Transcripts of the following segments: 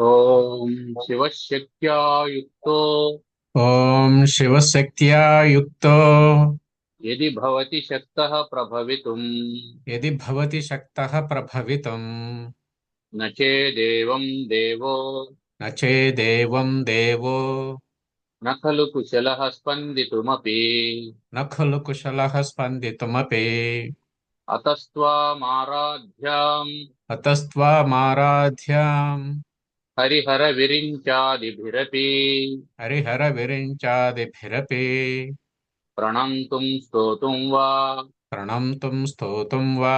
ఓం శివశక్త్యా యుక్తో ఓం శివశక్త్యా యుక్తో యది భవతి శక్తః ప్రభవితుం యది భవతి శక్తః ప్రభవితుం న చేదేవం దేవో న చేదేవం దేవో న ఖలు కుశలః స్పందితుమపి న ఖలు కుశలః స్పందితుమపి అతస్త్వామారాధ్యాం అతస్త్వామారాధ్యాం హరిహర విరించాదిభిరపి హరిహర విరించాదిభిరపి ప్రణంతుం స్తోతుం వా ప్రణంతుం స్తోతుం వా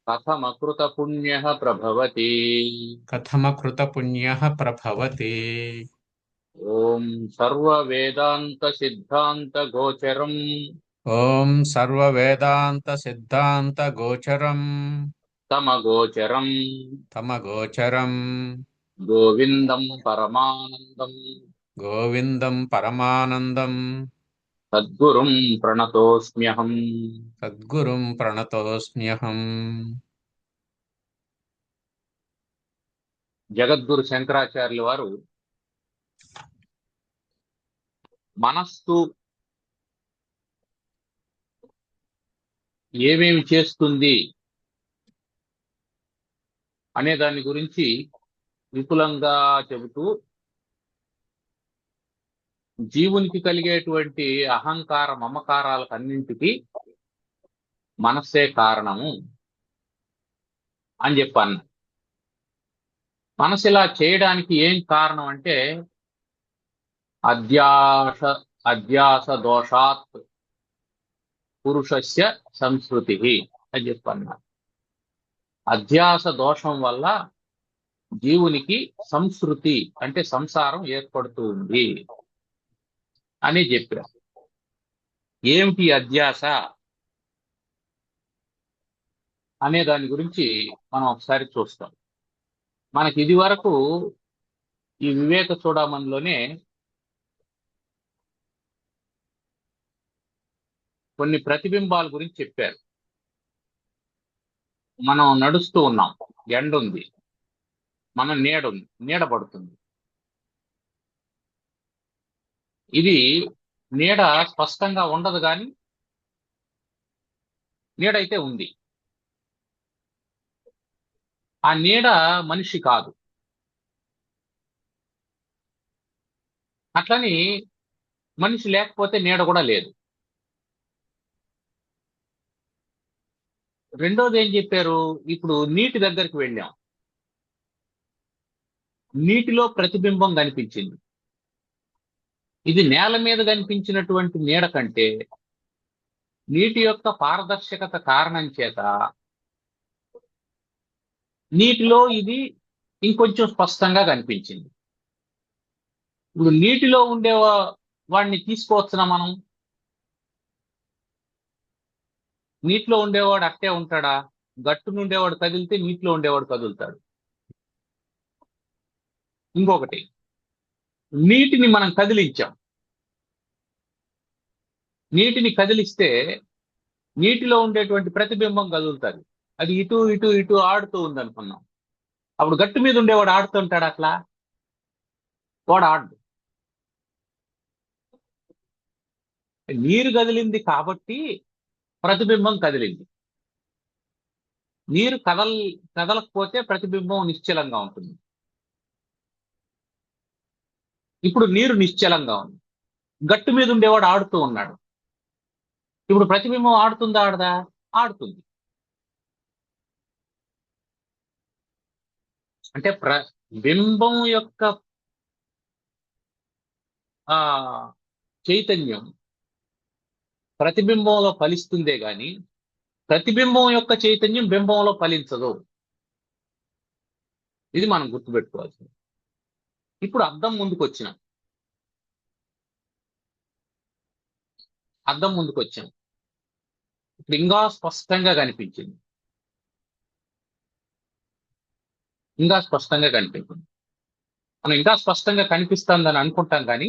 కథమకృత పుణ్యః ప్రభవతి. కథమకృత పుణ్యః ప్రభవతి. ఓం సర్వ వేదాంత సిద్ధాంత గోచరం ఓం సర్వ వేదాంత సిద్ధాంత గోచరం తమగోచరం తమగోచరం గోవిందం పరమానందం గోవిందం పరమానందం సద్గురుం ప్రణతోస్మ్యహం. సద్గురుం ప్రణతోస్మ్యహం. జగద్గురు శంకరాచార్యుల వారు మనస్సు ఏమేమి చేస్తుంది అనే దాని గురించి విపులంగా చెబుతూ జీవునికి కలిగేటువంటి అహంకార మమకారాలకు అన్నింటికి మనస్సే కారణము అని చెప్పాను. మనసు ఇలా చేయడానికి ఏం కారణం అంటే అధ్యాస అధ్యాస దోషాత్ పురుషస్య సంస్కృతి అని చెప్పన్నా. అధ్యాస దోషం వల్ల జీవునికి సంస్కృతి అంటే సంసారం ఏర్పడుతూ ఉంది అని చెప్పారు. ఏమిటి అధ్యాస అనే దాని గురించి మనం ఒకసారి చూస్తాం. మనకి ఇది వరకు ఈ వివేక చూడమనిలోనే కొన్ని ప్రతిబింబాల గురించి చెప్పారు. మనం నడుస్తూ ఉన్నాం, ఎండ ఉంది, మన నీడ పడుతుంది. ఇది నీడ స్పష్టంగా ఉండదు కానీ నీడైతే ఉంది. ఆ నీడ మనిషి కాదు. అట్లని మనిషి లేకపోతే నీడ కూడా లేదు. రెండోది ఏం చెప్పారు, ఇప్పుడు నీటి దగ్గరికి వెళ్ళాం, నీటిలో ప్రతిబింబం కనిపించింది. ఇది నేల మీద కనిపించినటువంటి నీడ కంటే నీటి యొక్క పారదర్శకత కారణం చేత నీటిలో ఇది ఇంకొంచెం స్పష్టంగా కనిపించింది. ఇప్పుడు నీటిలో ఉండే వాడిని తీసుకోవచ్చునా మనం? నీటిలో ఉండేవాడు అట్టే ఉంటాడా? గట్టు నుండేవాడు కదిలితే నీటిలో ఉండేవాడు కదులుతాడు. ఇంకొకటి, నీటిని మనం కదిలించాం. నీటిని కదిలిస్తే నీటిలో ఉండేటువంటి ప్రతిబింబం కదులుతుంది. అది ఇటు ఇటు ఇటు ఆడుతూ ఉంది అనుకున్నాం. అప్పుడు గట్టు మీద ఉండేవాడు ఆడుతుంటాడు, అట్లా వాడు ఆడు. నీరు కదిలింది కాబట్టి ప్రతిబింబం కదిలింది. నీరు కదలకపోతే ప్రతిబింబం నిశ్చలంగా ఉంటుంది. ఇప్పుడు నీరు నిశ్చలంగా ఉంది, గట్టు మీద ఉండేవాడు ఆడుతూ ఉన్నాడు. ఇప్పుడు ప్రతిబింబం ఆడుతుందా ఆడదా? ఆడుతుంది. అంటే బింబం యొక్క ఆ చైతన్యం ప్రతిబింబంలో ఫలిస్తుందే గాని ప్రతిబింబం యొక్క చైతన్యం బింబంలో ఫలించదు. ఇది మనం గుర్తుపెట్టుకోవాల్సింది. ఇప్పుడు అద్దం ముందుకు వచ్చినాం. ఇప్పుడు ఇంకా స్పష్టంగా కనిపించింది. మనం ఇంకా స్పష్టంగా కనిపిస్తుందని అనుకుంటాం కానీ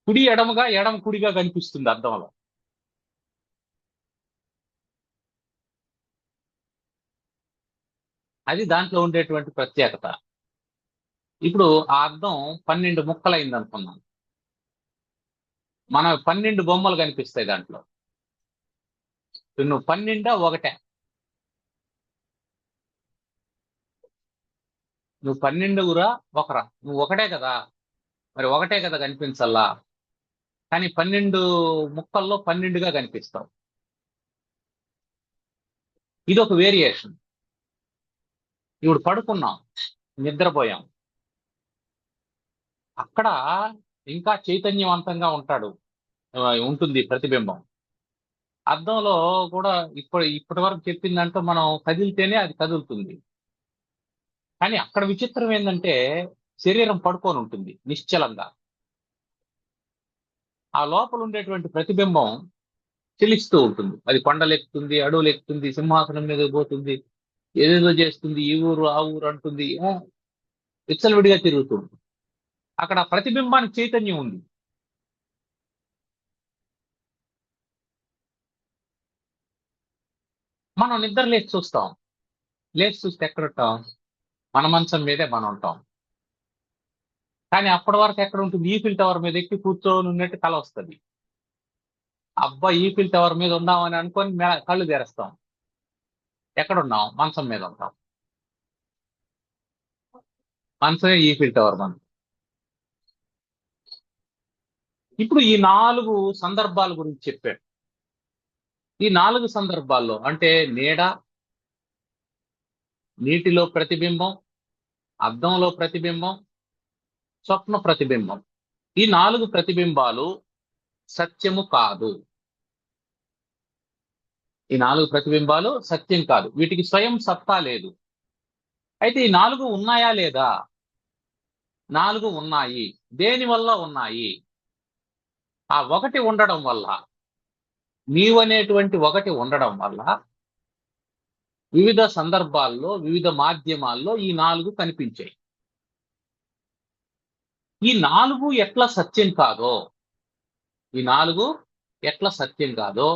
కుడి ఎడమగా, ఎడమ కుడిగా కనిపిస్తుంది అద్దంలో. అది దాంట్లో ఉండేటువంటి ప్రత్యేకత. ఇప్పుడు ఆ అద్దం 12 ముక్కలైంది అనుకున్నాం. మన 12 బొమ్మలు కనిపిస్తాయి దాంట్లో. నువ్వు 12 ఒకటే, నువ్వు 12గురా ఒకరా, నువ్వు ఒకటే కదా, మరి ఒకటే కదా కనిపించల్లా, కానీ 12 ముక్కల్లో 12గా కనిపిస్తావు. ఇది ఒక వేరియేషన్. ఇప్పుడు పడుకున్నాం, నిద్రపోయాం, అక్కడ ఇంకా చైతన్యవంతంగా ఉంటుంది ప్రతిబింబం. అద్దంలో కూడా ఇప్పటి వరకు చెప్పిన దాంట్లో మనం కదిలితేనే అది కదులుతుంది. కానీ అక్కడ విచిత్రం ఏంటంటే శరీరం పడుకొని ఉంటుంది నిశ్చలంగా. ఆ లోపల ఉండేటువంటి ప్రతిబింబం చెలిస్తూ ఉంటుంది. అది కొండలు ఎక్కుతుంది, అడవులు ఎక్కుతుంది, సింహాసనం మీద పోతుంది, ఏదేదో చేస్తుంది, ఈ ఊరు ఆ ఊరు అంటుంది, విచ్చలవిడిగా తిరుగుతుంది. అక్కడ ప్రతిబింబానికి చైతన్యం ఉంది. మనం నిద్ర లేచి చూస్తాం, లేచి చూస్తే ఎక్కడుంటాం? మన మంచం మీదే మనం ఉంటాం. కానీ అప్పటి వరకు ఎక్కడ ఉంటుంది? ఈఫిల్ టవర్ మీద ఎక్కి కూర్చొని ఉన్నట్టు కల వస్తుంది. అబ్బా, ఈఫిల్ టవర్ మీద ఉన్నామని అనుకొని కళ్ళు తెరుస్తాం, ఎక్కడున్నాం? మంచం మీద ఉంటాం. మంచమే ఈఫిల్ టవర్ మనం. ఇప్పుడు ఈ 4 సందర్భాల గురించి చెప్పాడు. ఈ 4 సందర్భాల్లో అంటే నీడ, నీటిలో ప్రతిబింబం, అద్దంలో ప్రతిబింబం, స్వప్న ప్రతిబింబం, ఈ 4 ప్రతిబింబాలు సత్యము కాదు. ఈ 4 ప్రతిబింబాలు సత్యం కాదు. వీటికి స్వయం సత్తా లేదు. అయితే ఈ 4 ఉన్నాయా లేదా? 4 ఉన్నాయి. దేని వల్ల ఉన్నాయి? ఆ ఒకటి ఉండడం వల్ల, నీవనేటువంటి ఒకటి ఉండడం వల్ల వివిధ సందర్భాల్లో, వివిధ మాధ్యమాల్లో ఈ 4 కనిపించాయి. ఈ 4 ఎట్లా సత్యం కాదో, ఈ 4 ఎట్లా సత్యం కాదో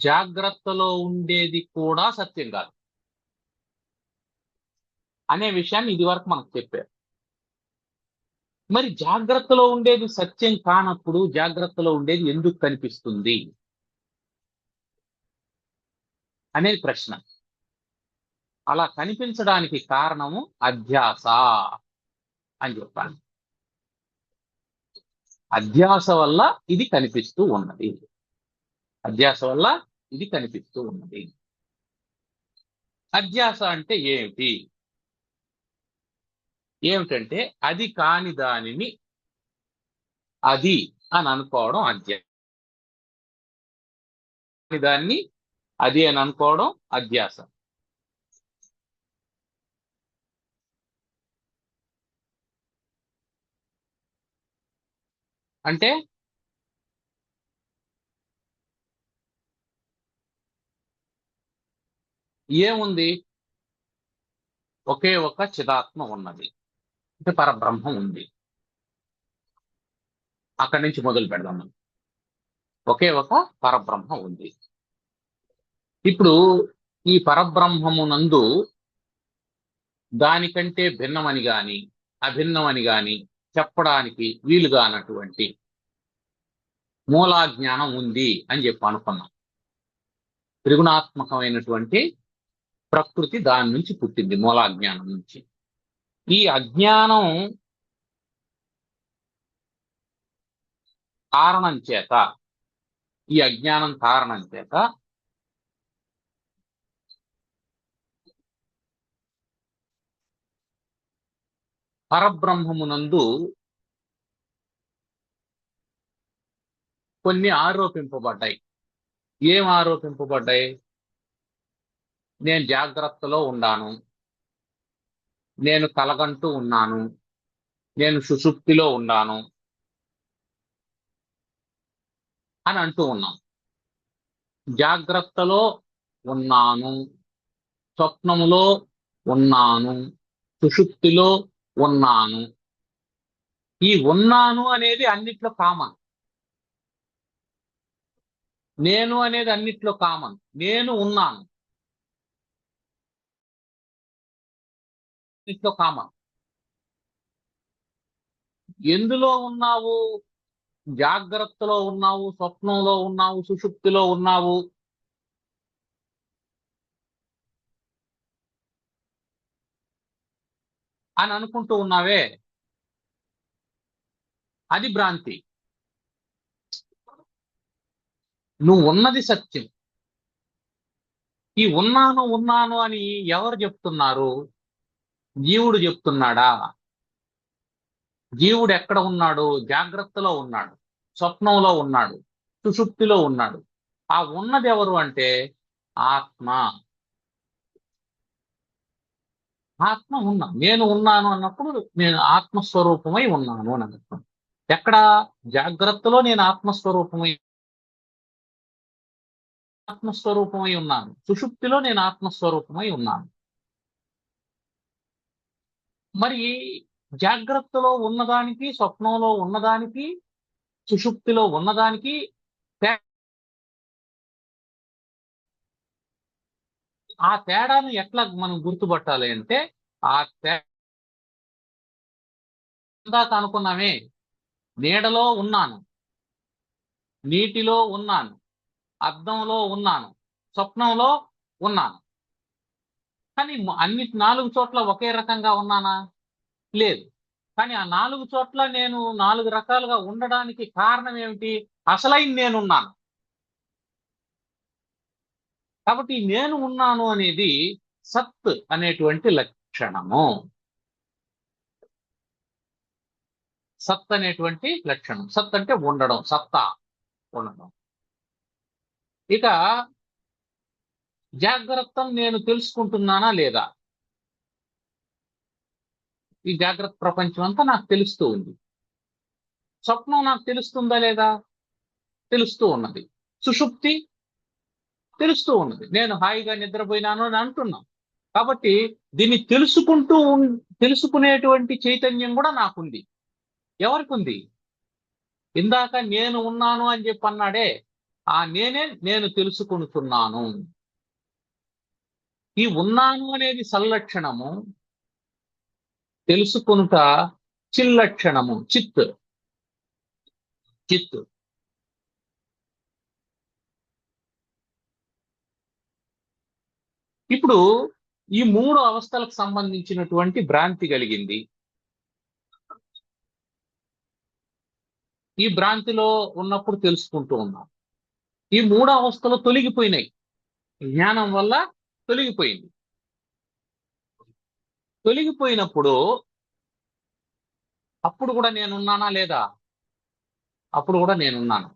జాగ్రత్తలో ఉండేది కూడా సత్యం కాదు అనే విషయాన్ని ఇది వరకు మనకు చెప్పారు. మరి జాగ్రత్తలో ఉండేది సత్యం కానప్పుడు జాగ్రత్తలో ఉండేది ఎందుకు కనిపిస్తుంది అనేది ప్రశ్న. అలా కనిపించడానికి కారణము అధ్యాస అని చెప్పాలి. అధ్యాస వల్ల ఇది కనిపిస్తూ ఉన్నది. అధ్యాస వల్ల ఇది కనిపిస్తూ ఉన్నది. అధ్యాస అంటే ఏమిటి? ఏమిటంటే అది కాని దానిని అది అని అనుకోవడం అధ్యాస. దాన్ని అది అని అనుకోవడం అధ్యాస. అంటే ఏముంది? ఒకే ఒక చిదాత్మ ఉన్నది, అంటే పరబ్రహ్మం ఉంది. అక్కడి నుంచి మొదలు పెడదాం. ఒకే ఒక పరబ్రహ్మ ఉంది. ఇప్పుడు ఈ పరబ్రహ్మమునందు దానికంటే భిన్నమని గాని అభిన్నమని గాని చెప్పడానికి వీలుగానటువంటి మూలాజ్ఞానం ఉంది అని చెప్పి అనుకున్నాం. త్రిగుణాత్మకమైనటువంటి ప్రకృతి దాని నుంచి పుట్టింది, మూలాజ్ఞానం నుంచి. ఈ అజ్ఞానం కారణం చేత, ఈ అజ్ఞానం కారణం చేత పరబ్రహ్మమునందు కొన్ని ఆరోపింపబడ్డాయి. ఏం ఆరోపింపబడ్డాయి? నేను జాగ్రత్తలో ఉన్నాను, నేను కలగంటూ ఉన్నాను, నేను సుషుప్తిలో ఉన్నాను అని అంటూ ఉన్నాం. జాగ్రత్తలో ఉన్నాను, స్వప్నములో ఉన్నాను, సుషుప్తిలో ఉన్నాను. ఈ ఉన్నాను అనేది అన్నిట్లో కామన్. నేను అనేది అన్నిట్లో కామన్. నేను ఉన్నాను అన్నిట్లో కామన్. ఎందులో ఉన్నావు? జాగ్రత్తలో ఉన్నావు, స్వప్నంలో ఉన్నావు, సుషుప్తిలో ఉన్నావు. అని అనుకుంటూ ఉన్నావే, అది భ్రాంతి. నువ్వు ఉన్నది సత్యం. ఈ ఉన్నాను ఉన్నాను అని ఎవరు చెప్తున్నారు? జీవుడు చెప్తున్నాడా? జీవుడు ఎక్కడ ఉన్నాడు? జాగ్రత్తలో ఉన్నాడు, స్వప్నంలో ఉన్నాడు, సుషుప్తిలో ఉన్నాడు. ఆ ఉన్నది ఎవరు అంటే ఆత్మ. ఆత్మ ఉన్నా. నేను ఉన్నాను అన్నప్పుడు నేను ఆత్మస్వరూపమై ఉన్నాను అని అర్థం. ఎక్కడ? జాగ్రత్తలో నేను ఆత్మస్వరూపమై ఉన్నాను, సుషుప్తిలో నేను ఆత్మస్వరూపమై ఉన్నాను. మరి జాగ్రత్తలో ఉన్నదానికి, స్వప్నంలో ఉన్నదానికి, సుషుప్తిలో ఉన్నదానికి ఆ తేడాను ఎట్లా మనం గుర్తుపట్టాలి అంటే, ఆ తేడా అనుకున్నామే, నీడలో ఉన్నాను, నీటిలో ఉన్నాను, అద్దంలో ఉన్నాను, స్వప్నంలో ఉన్నాను. కానీ అన్ని 4 చోట్ల ఒకే రకంగా ఉన్నానా? లేదు. కానీ ఆ 4 చోట్ల నేను 4 రకాలుగా ఉండడానికి కారణం ఏమిటి? అసలైన నేనున్నాను. కాబట్టి నేను ఉన్నాను అనేది సత్ అనేటువంటి లక్షణము. సత్ అనేటువంటి లక్షణం. సత్ అంటే ఉండడం, సత్తా ఉండడం. ఇక జాగ్రత్త నేను తెలుసుకుంటున్నానా లేదా? ఈ జాగ్రత్త ప్రపంచం అంతా నాకు తెలుస్తూ ఉంది. స్వప్నం నాకు తెలుస్తుందా లేదా? తెలుస్తూ ఉన్నది. సుషుప్తి తెలుస్తూ ఉన్నది. నేను హాయిగా నిద్రపోయినాను అని అంటున్నాం. కాబట్టి దీన్ని తెలుసుకునేటువంటి చైతన్యం కూడా నాకుంది. ఎవరికి ఉంది? ఇందాక నేను ఉన్నాను అని చెప్పి అన్నాడే, ఆ నేనే నేను తెలుసుకుంటున్నాను. ఈ ఉన్నాను అనేది సల్లక్షణము, తెలుసుకునుట చిల్లక్షణము, చిత్. ఇప్పుడు ఈ 3 అవస్థలకు సంబంధించినటువంటి భ్రాంతి కలిగింది. ఈ భ్రాంతిలో ఉన్నప్పుడు తెలుసుకుంటూ ఉన్నాం. ఈ 3 అవస్థలు తొలగిపోయినాయి. జ్ఞానం వల్ల తొలగిపోయింది. తొలగిపోయినప్పుడు అప్పుడు కూడా నేనున్నానా లేదా? అప్పుడు కూడా నేనున్నాను.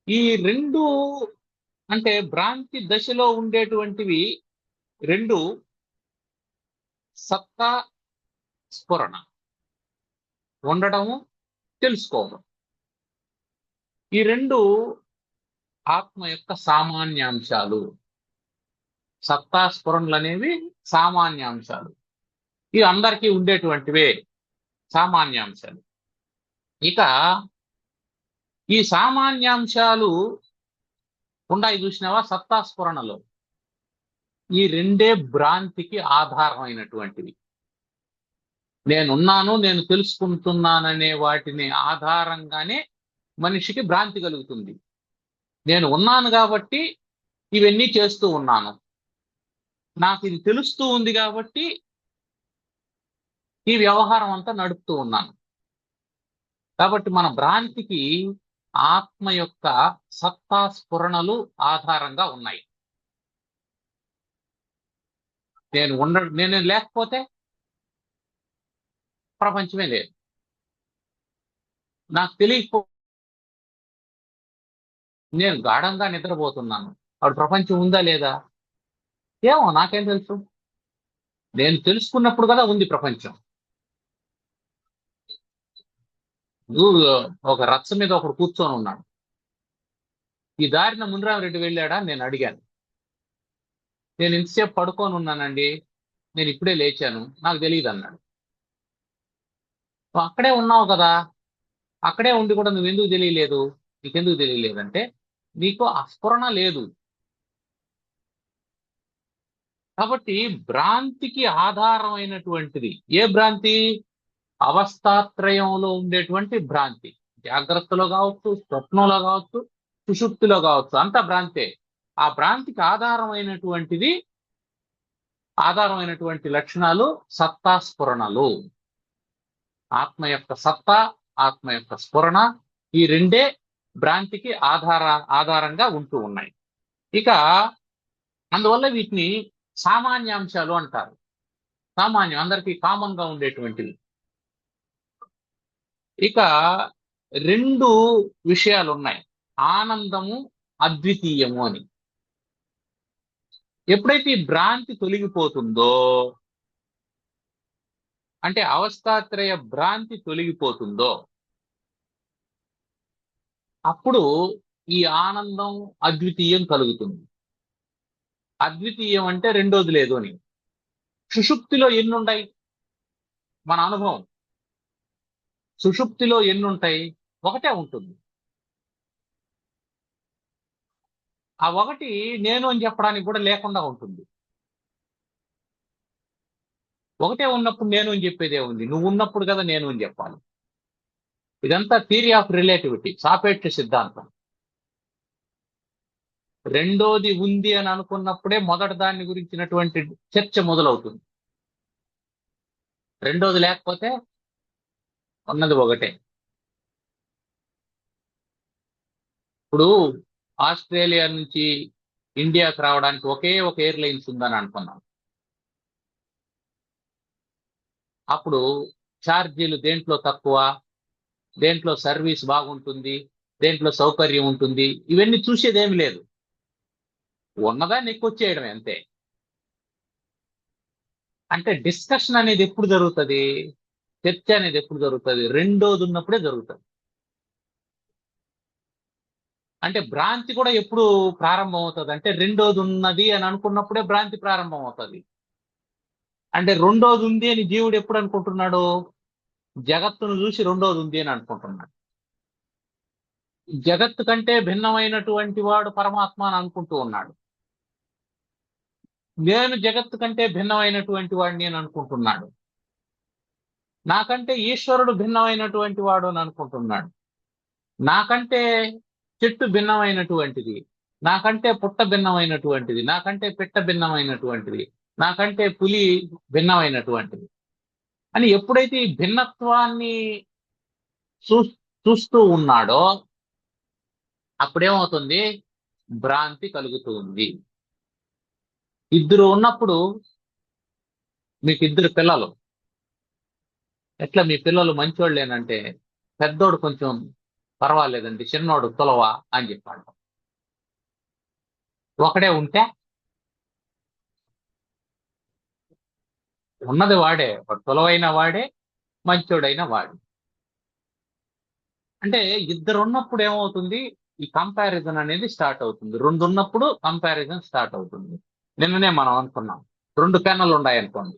ఈ 2 అంటే భ్రాంతి దశలో ఉండేటువంటివి 2 సత్తా, స్ఫురణ. ఉండడము, తెలుసుకోవడం. ఈ 2 ఆత్మ యొక్క సామాన్యాంశాలు. సత్తా, స్ఫురణలు అనేవి సామాన్యాంశాలు. ఇవి అందరికీ ఉండేటువంటివే సామాన్యాంశాలు. ఇక ఈ సామాన్యాంశాలు ఉన్నాయి చూసినావా సత్తా, స్ఫురణలో. ఈ 2 భ్రాంతికి ఆధారమైనటువంటివి. నేనున్నాను, నేను తెలుసుకుంటున్నాననే వాటిని ఆధారంగానే మనిషికి భ్రాంతి కలుగుతుంది. నేను ఉన్నాను కాబట్టి ఇవన్నీ చేస్తూ ఉన్నాను, నాకు ఇది తెలుస్తూ ఉంది కాబట్టి ఈ వ్యవహారం అంతా నడుపుతూ ఉన్నాను. కాబట్టి మన భ్రాంతికి ఆత్మ యొక్క సత్తా, స్ఫురణలు ఆధారంగా ఉన్నాయి. నేను లేకపోతే ప్రపంచమే లేదు. నాకు తెలియకపో నేను గాఢంగా నిద్రపోతున్నాను, అప్పుడు ప్రపంచం ఉందా లేదా? ఏమో నాకేం తెలుసు. నేను తెలుసుకున్నప్పుడు కదా ఉంది ప్రపంచం. ఒక రచ్చ మీద ఒకడు కూర్చొని ఉన్నాడు. ఈ దారిన మునిరామరెడ్డి వెళ్ళాడా నేను అడిగాను. నేను ఇంతసేపు పడుకొని ఉన్నానండి, నేను ఇప్పుడే లేచాను, నాకు తెలియదు అన్నాడు. అక్కడే ఉన్నావు కదా, అక్కడే ఉండి కూడా నువ్వెందుకు తెలియలేదు? నీకెందుకు తెలియలేదంటే, నీకు ఆ స్ఫురణ లేదు. కాబట్టి భ్రాంతికి ఆధారమైనటువంటిది ఏ భ్రాంతి? అవస్థాత్రయంలో ఉండేటువంటి భ్రాంతి. జాగ్రత్తలో కావచ్చు, స్వప్నంలో కావచ్చు, సుషుప్తిలో కావచ్చు, అంతా భ్రాంతే. ఆ భ్రాంతికి ఆధారమైనటువంటి లక్షణాలు సత్తా స్ఫురణలు. ఆత్మ యొక్క సత్తా, ఆత్మ యొక్క స్ఫురణ, ఈ రెండే భ్రాంతికి ఆధారంగా ఉంటూ ఉన్నాయి. ఇక అందువల్ల వీటిని సామాన్యాంశాలు అంటారు. సామాన్యం, అందరికీ కామన్ గా ఉండేటువంటివి. ఇక 2 విషయాలు ఉన్నాయి, ఆనందము, అద్వితీయము అని. ఎప్పుడైతే ఈ భ్రాంతి తొలగిపోతుందో, అంటే అవస్థాత్రయ భ్రాంతి తొలగిపోతుందో, అప్పుడు ఈ ఆనందం, అద్వితీయం కలుగుతుంది. అద్వితీయం అంటే రెండోది లేదు అని. సుషుప్తిలో ఎన్నుంటాయి? మన అనుభవం, సుషుప్తిలో ఎన్నుంటాయి? ఒకటే ఉంటుంది. ఆ ఒకటి నేను అని చెప్పడానికి కూడా లేకుండా ఉంటుంది. ఒకటే ఉన్నప్పుడు నేను అని చెప్పేదే ఉంది. నువ్వు ఉన్నప్పుడు కదా నేను అని చెప్పాలి. ఇదంతా థియరీ ఆఫ్ రిలేటివిటీ, సాపేక్ష సిద్ధాంతం. రెండోది ఉంది అని అనుకున్నప్పుడే మొదటి దాని గురించినటువంటి చర్చ మొదలవుతుంది. రెండోది లేకపోతే ఉన్నది ఒకటే. ఇప్పుడు ఆస్ట్రేలియా నుంచి ఇండియాకి రావడానికి ఒకే ఒక ఎయిర్లైన్స్ ఉందని అనుకున్నాం. అప్పుడు ఛార్జీలు దేంట్లో తక్కువ, దేంట్లో సర్వీస్ బాగుంటుంది, దేంట్లో సౌకర్యం ఉంటుంది, ఇవన్నీ చూసేదేమి లేదు. ఉన్నదాన్ని ఎక్కువచ్చేయడమే అంతే. అంటే డిస్కషన్ అనేది ఎప్పుడు జరుగుతుంది? చర్చ అనేది ఎప్పుడు జరుగుతుంది? రెండోది ఉన్నప్పుడే జరుగుతుంది. అంటే భ్రాంతి కూడా ఎప్పుడు ప్రారంభం అవుతుంది అంటే రెండోది ఉన్నది అని అనుకున్నప్పుడే భ్రాంతి ప్రారంభం అవుతుంది. అంటే రెండోది ఉంది అని జీవుడు ఎప్పుడు అనుకుంటున్నాడు? జగత్తును చూసి రెండోది ఉంది అని అనుకుంటున్నాడు. జగత్తు కంటే భిన్నమైనటువంటి వాడు పరమాత్మ అని అనుకుంటూ ఉన్నాడు. నేను జగత్తు కంటే భిన్నమైనటువంటి వాడిని అని అనుకుంటున్నాడు. నాకంటే ఈశ్వరుడు భిన్నమైనటువంటి వాడు అని అనుకుంటున్నాడు. నాకంటే చెట్టు భిన్నమైనటువంటిది, నాకంటే పుట్ట భిన్నమైనటువంటిది, నాకంటే పిట్ట భిన్నమైనటువంటిది, నాకంటే పులి భిన్నమైనటువంటిది అని ఎప్పుడైతే ఈ భిన్నత్వాన్ని చూస్తూ ఉన్నాడో అప్పుడేమవుతుంది? భ్రాంతి కలుగుతుంది. ఇద్దరు ఉన్నప్పుడు, మీకు ఇద్దరు పిల్లలు, ఎట్లా మీ పిల్లలు మంచోళ్ళేనంటే పెద్దోడు కొంచెం పర్వాలేదండి, చిన్నోడు తొలవా అని చెప్పాడు. ఒకడే ఉంటే ఉన్నది వాడే, తొలవైన వాడే, మంచోడైన వాడు. అంటే ఇద్దరు ఉన్నప్పుడు ఏమవుతుంది? ఈ కంపారిజన్ అనేది స్టార్ట్ అవుతుంది. 2 ఉన్నప్పుడు కంపారిజన్ స్టార్ట్ అవుతుంది. నిన్ననే మనం అనుకున్నాం, 2 పెన్నులు ఉన్నాయనుకోండి,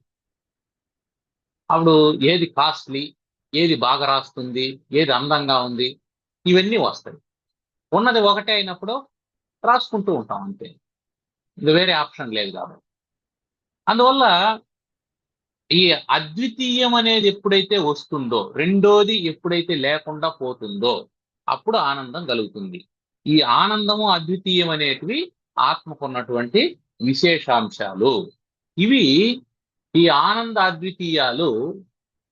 అప్పుడు ఏది కాస్ట్లీ, ఏది బాగా రాస్తుంది, ఏది అందంగా ఉంది, ఇవన్నీ వస్తాయి. ఉన్నది ఒకటే అయినప్పుడు రాసుకుంటూ ఉంటాం అంతే, ఇది వేరే ఆప్షన్ లేదు కాబట్టి. అందువల్ల ఈ అద్వితీయం అనేది ఎప్పుడైతే వస్తుందో, రెండోది ఎప్పుడైతే లేకుండా పోతుందో అప్పుడు ఆనందం కలుగుతుంది. ఈ ఆనందము, అద్వితీయం అనేటివి ఆత్మకున్నటువంటి విశేషాంశాలు. ఇవి, ఈ ఆనంద అద్వితీయాలు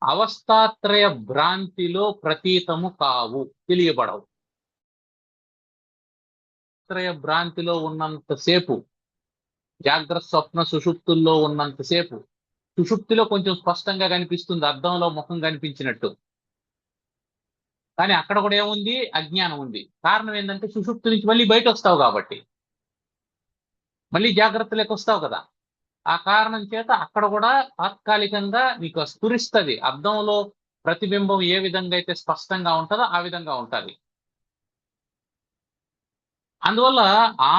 అవస్థాత్రయ భ్రాంతిలో ప్రతీతము కావు, తెలియబడవు. త్రయ భ్రాంతిలో ఉన్నంతసేపు, జాగ్రత్త స్వప్న సుషుప్తుల్లో ఉన్నంతసేపు, సుషుప్తిలో కొంచెం స్పష్టంగా కనిపిస్తుంది, అద్దంలో ముఖం కనిపించినట్టు. కానీ అక్కడ కూడా ఏముంది? అజ్ఞానం ఉంది. కారణం ఏంటంటే సుషుప్తి నుంచి మళ్ళీ బయట వస్తావు కాబట్టి, మళ్ళీ జాగ్రత్తలోకి వస్తావు కదా. ఆ కారణం చేత అక్కడ కూడా తాత్కాలికంగా నీకు స్ఫురిస్తుంది. అద్దంలో ప్రతిబింబం ఏ విధంగా అయితే స్పష్టంగా ఉంటుందో ఆ విధంగా ఉంటుంది. అందువల్ల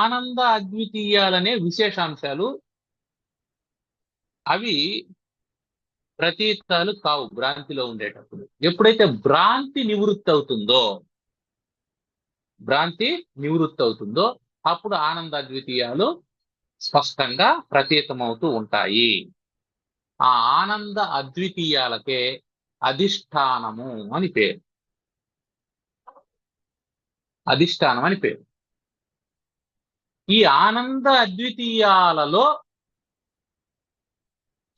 ఆనంద అద్వితీయాలనే విశేషాంశాలు, అవి ప్రతీతాలు కావు భ్రాంతిలో ఉండేటప్పుడు. ఎప్పుడైతే భ్రాంతి నివృత్తి అవుతుందో, భ్రాంతి నివృత్తి అవుతుందో అప్పుడు ఆనంద అద్వితీయాలు స్పష్టంగా ప్రతీతమవుతూ ఉంటాయి. ఆ ఆనంద అద్వితీయాలకే అధిష్టానము అని పేరు. అధిష్టానం అని పేరు. ఈ ఆనంద అద్వితీయాలలో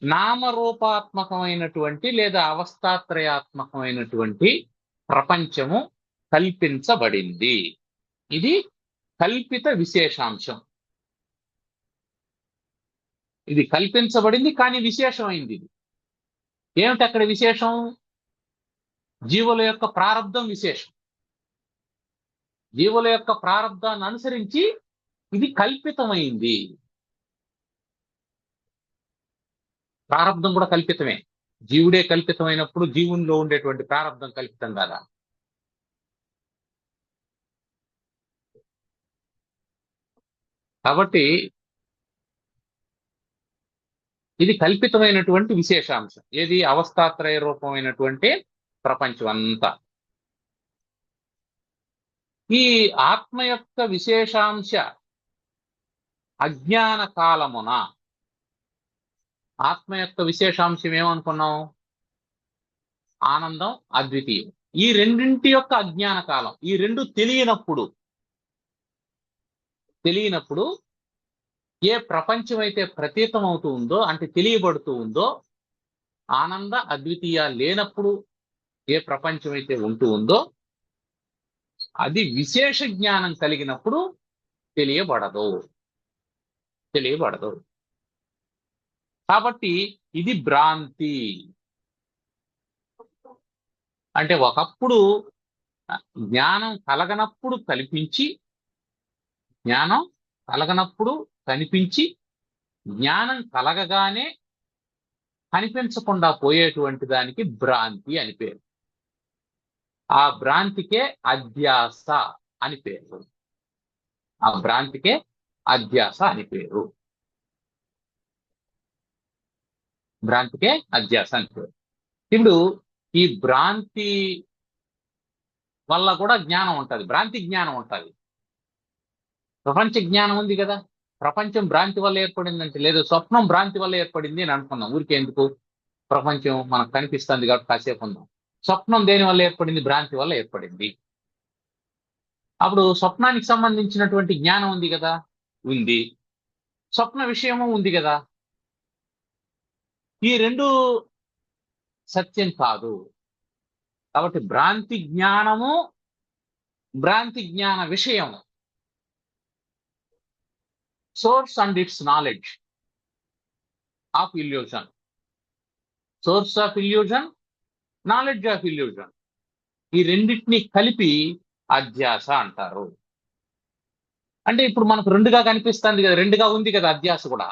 నామరూపాత్మకమైనటువంటి లేదా అవస్థాత్రయాత్మకమైనటువంటి ప్రపంచము కల్పించబడింది. ఇది కల్పిత విశేషాంశం. ఇది కల్పించబడింది కానీ విశేషమైంది. ఇది ఏమిటి అక్కడ విశేషం? జీవుల యొక్క ప్రారంధం విశేషం. జీవుల యొక్క ప్రారంధాన్ని అనుసరించి ఇది కల్పితమైంది. ప్రారంధం కూడా కల్పితమే. జీవుడే కల్పితమైనప్పుడు జీవునిలో ఉండేటువంటి ప్రారంధం కల్పితం కాదా? కాబట్టి ఇది కల్పితమైనటువంటి విశేషాంశం. ఏది? అవస్థాత్రయ రూపమైనటువంటి ప్రపంచం అంతా. ఈ ఆత్మ యొక్క విశేషాంశ అజ్ఞాన కాలమున ఆత్మ యొక్క విశేషాంశం ఏమనుకున్నాం? ఆనందం, అద్వితీయం. ఈ రెండింటి యొక్క అజ్ఞాన కాలం, ఈ రెండు తెలియనప్పుడు ఏ ప్రపంచం అయితే ప్రతీతం అవుతూ ఉందో, అంటే తెలియబడుతూ ఉందో, ఆనంద అద్వితీయ లేనప్పుడు ఏ ప్రపంచం అయితే ఉంటూ ఉందో అది విశేష జ్ఞానం కలిగినప్పుడు తెలియబడదు. కాబట్టి ఇది భ్రాంతి. అంటే ఒకప్పుడు జ్ఞానం కలగనప్పుడు కల్పించి, జ్ఞానం కలగనప్పుడు కనిపించి, జ్ఞానం కలగగానే కనిపించకుండా పోయేటువంటి దానికి భ్రాంతి అని పేరు. ఆ భ్రాంతికే అధ్యాస అని పేరు. ఆ భ్రాంతికే అధ్యాస అని పేరు. భ్రాంతికే అధ్యాస అని పేరు. ఇప్పుడు ఈ భ్రాంతి వల్ల కూడా జ్ఞానం ఉంటుంది, భ్రాంతి జ్ఞానం ఉంటుంది. ప్రపంచ జ్ఞానం ఉంది కదా. ప్రపంచం భ్రాంతి వల్ల ఏర్పడిందంటే, లేదు స్వప్నం భ్రాంతి వల్ల ఏర్పడింది అని అనుకున్నాం. ఊరికే ఎందుకు? ప్రపంచం మనకు కనిపిస్తుంది కాబట్టి కాసేపు ఉందాం. స్వప్నం దేని వల్ల ఏర్పడింది? భ్రాంతి వల్ల ఏర్పడింది. అప్పుడు స్వప్నానికి సంబంధించినటువంటి జ్ఞానం ఉంది కదా, ఉంది. స్వప్న విషయము ఉంది కదా. ఈ రెండు సత్యం కాదు. కాబట్టి భ్రాంతి జ్ఞానము, భ్రాంతి జ్ఞాన విషయము, source and it's knowledge of illusion. Source of illusion, knowledge of illusion, ఈ రెండింటినీ కలిపి అధ్యాస అంటారు. అంటే ఇప్పుడు మనకు రెండుగా కనిపిస్తుంది కదా, రెండుగా ఉంది కదా అధ్యాస కూడా.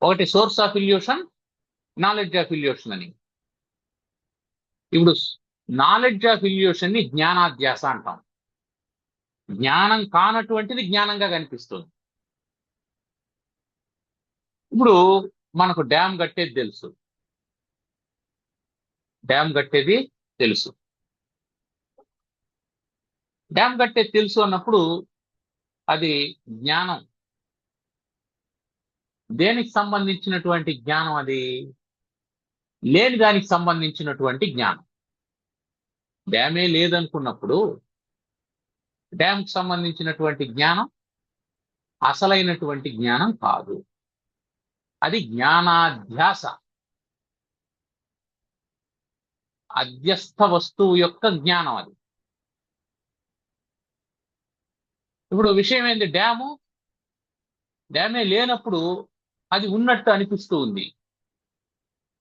ఒకటి source of illusion, knowledge of illusion అని. ఇప్పుడు నాలెడ్జ్ ఆఫ్ ఇల్యూషన్ ని జ్ఞానాధ్యాస అంటాం. జ్ఞానం కానటువంటిది జ్ఞానంగా కనిపిస్తుంది. ఇప్పుడు మనకు డ్యామ్ కట్టేది తెలుసు, డ్యామ్ కట్టేది తెలుసు. డ్యామ్ కట్టేది తెలుసు అన్నప్పుడు అది జ్ఞానం. దేనికి సంబంధించినటువంటి జ్ఞానం? అది లేని దానికి సంబంధించినటువంటి జ్ఞానం. డ్యామే లేదనుకున్నప్పుడు డ్యామ్కి సంబంధించినటువంటి జ్ఞానం అసలైనటువంటి జ్ఞానం కాదు. అది జ్ఞానాధ్యాస. అధ్యస్థ వస్తువు యొక్క జ్ఞానం అది. ఇప్పుడు విషయం ఏంది? డ్యామే లేనప్పుడు అది ఉన్నట్టు అనిపిస్తూ ఉంది.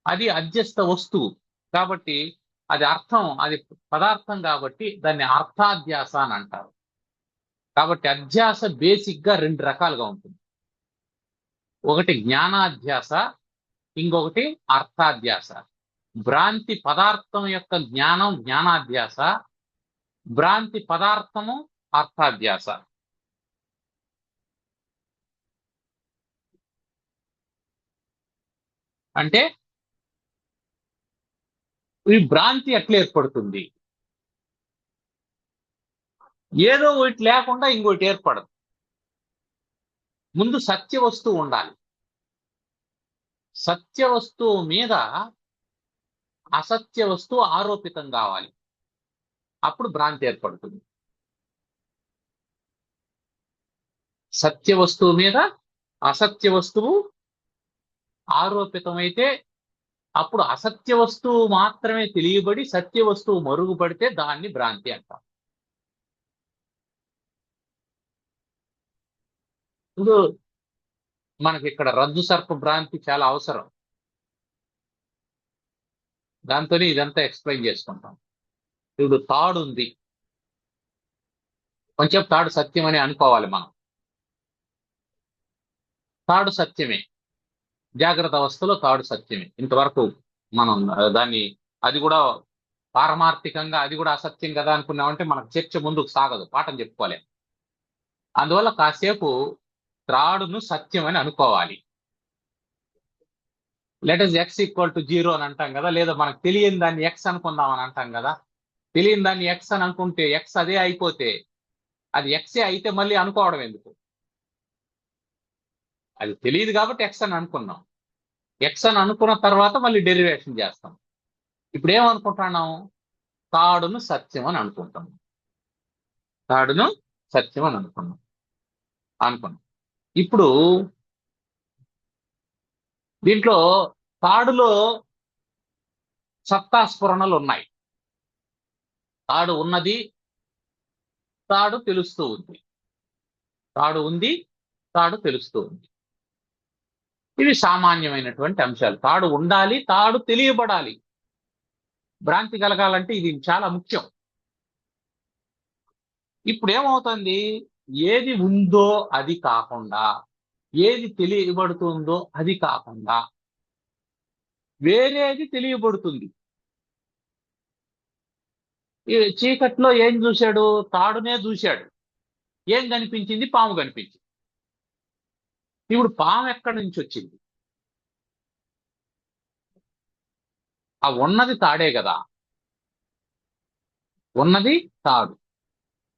అది అధ్యస్థ వస్తువు కాబట్టి అది అర్థం, అది పదార్థం కాబట్టి దాన్ని అర్థాధ్యాస అని అంటారు. కాబట్టి అధ్యాస బేసిక్ గా రెండు రకాలుగా ఉంటుంది. ఒకటి జ్ఞానాధ్యాస, ఇంకొకటి అర్థాధ్యాస. భ్రాంతి పదార్థం యొక్క జ్ఞానం జ్ఞానాధ్యాస, భ్రాంతి పదార్థము అర్థాధ్యాస. అంటే ఈ భ్రాంతి ఎట్లా ఏర్పడుతుంది? ఏదో ఒకటి లేకుండా ఇంకోటి ఏర్పడదు. ముందు సత్య వస్తువు ఉండాలి. సత్య వస్తువు మీద అసత్య వస్తువు ఆరోపితం కావాలి. అప్పుడు భ్రాంతి ఏర్పడుతుంది. సత్య వస్తువు మీద అసత్య వస్తువు ఆరోపితమైతే అప్పుడు అసత్య వస్తువు మాత్రమే తెలియబడి సత్య వస్తువు మరుగుపడితే దాన్ని భ్రాంతి అంటాం. ఇప్పుడు మనకి ఇక్కడ రజ్జు సర్ప భ్రాంతి చాలా అవసరం. దాంతోనే ఇదంతా ఎక్స్ప్లెయిన్ చేసుకుంటాం. ఇప్పుడు తాడు ఉంది, కొంచెం తాడు సత్యం అని అనుకోవాలి మనం. తాడు సత్యమే, జాగ్రత్త అవస్థలో తాడు సత్యమే. ఇంతవరకు మనం దాన్ని అది కూడా పారమార్థికంగా అది కూడా అసత్యం కదా అనుకున్నామంటే మనకు చర్చ ముందుకు సాగదు, పాఠం చెప్పుకోలేం. అందువల్ల కాసేపు త్రాడును సత్యం అని అనుకోవాలి. Let is X equal to 0 అని అంటాం కదా, లేదా మనకు తెలియని దాన్ని ఎక్స్ అనుకుందాం అని అంటాం కదా. తెలియని దాన్ని ఎక్స్ అని అనుకుంటే ఎక్స్ అదే అయిపోతే అది ఎక్సే అయితే మళ్ళీ అనుకోవడం ఎందుకు? అది తెలియదు కాబట్టి ఎక్స్ అని అనుకున్నాం. ఎక్స్ అని అనుకున్న తర్వాత మళ్ళీ డెరివేషన్ చేస్తాం. ఇప్పుడు ఏమనుకుంటున్నాం? తాడును సత్యం అని అనుకుంటాం. తాడును సత్యం అని అనుకున్నాం. ఇప్పుడు దీంట్లో తాడులో సత్తా స్ఫురణలు ఉన్నాయి. తాడు ఉన్నది, తాడు తెలుస్తూ ఉంది. తాడు ఉంది, తాడు తెలుస్తూ ఉంది. ఇవి సామాన్యమైనటువంటి అంశాలు. తాడు ఉండాలి, తాడు తెలియబడాలి. భ్రాంతి కలగాలంటే ఇది చాలా ముఖ్యం. ఇప్పుడు ఏమవుతుంది? ఏది ఉందో అది కాకుండా, ఏది తెలియబడుతుందో అది కాకుండా వేరేది తెలియబడుతుంది. ఈ చీకట్లో ఏం చూశాడు? తాడునే చూశాడు. ఏం కనిపించింది? పాము కనిపించింది. ఇప్పుడు పాము ఎక్కడి నుంచి వచ్చింది? ఆ ఉన్నది తాడే కదా. ఉన్నది తాడు.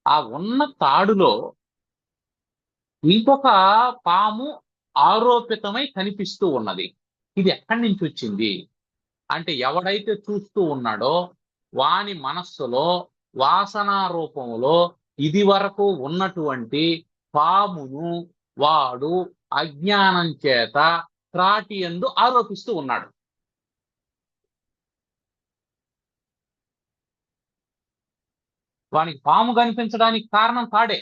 ఆ ఉన్న తాడులో ఇంకొక పాము ఆరోపితమై కనిపిస్తూ ఉన్నది. ఇది ఎక్కడి నుంచి వచ్చింది అంటే, ఎవడైతే చూస్తూ ఉన్నాడో వాని మనస్సులో వాసనా రూపంలో ఇది వరకు ఉన్నటువంటి పామును వాడు అజ్ఞానం చేత త్రాటి యందు ఆరోపిస్తూ ఉన్నాడు. వానికి పాము కనిపించడానికి కారణం తాడే.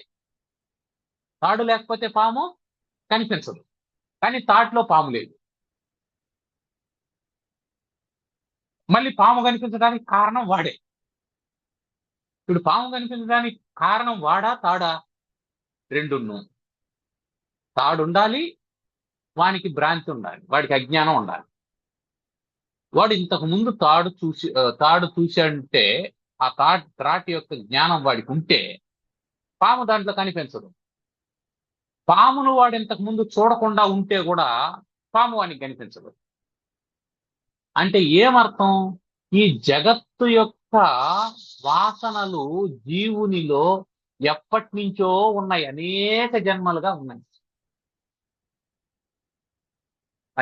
తాడు లేకపోతే పాము కనిపించదు. కానీ తాటిలో పాము లేదు. మళ్ళీ పాము కనిపించడానికి కారణం వాడే. ఇప్పుడు పాము కనిపించడానికి కారణం వాడా తాడా? రెండును. తాడు ఉండాలి, వానికి భ్రాంతి ఉండాలి, వాడికి అజ్ఞానం ఉండాలి. వాడు ఇంతకు ముందు తాడు చూశాడంటే ఆ త్రాటి యొక్క జ్ఞానం వాడికి ఉంటే పాము దాంట్లో కనిపించదు. పామును వాడు ఇంతకు ముందు చూడకుండా ఉంటే కూడా పాము వానికి కనిపించదు. అంటే ఏమర్థం? ఈ జగత్తు యొక్క వాసనలు జీవునిలో ఎప్పటి నుంచో ఉన్నాయి, అనేక జన్మలుగా ఉన్నాయి.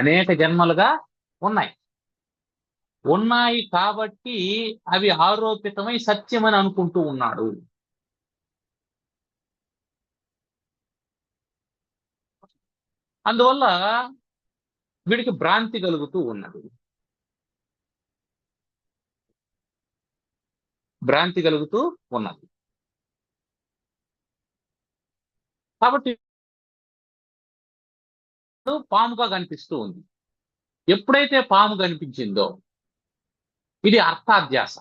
అనేక జన్మలుగా ఉన్నాయి కాబట్టి అవి ఆరోపితమై సత్యమని అనుకుంటూ ఉన్నాడు. అందువల్ల వీడికి భ్రాంతి కలుగుతూ ఉన్నది. కాబట్టి పాముగా కనిపిస్తూ ఉంది. ఎప్పుడైతే పాము కనిపించిందో ఇది అర్థాధ్యాస.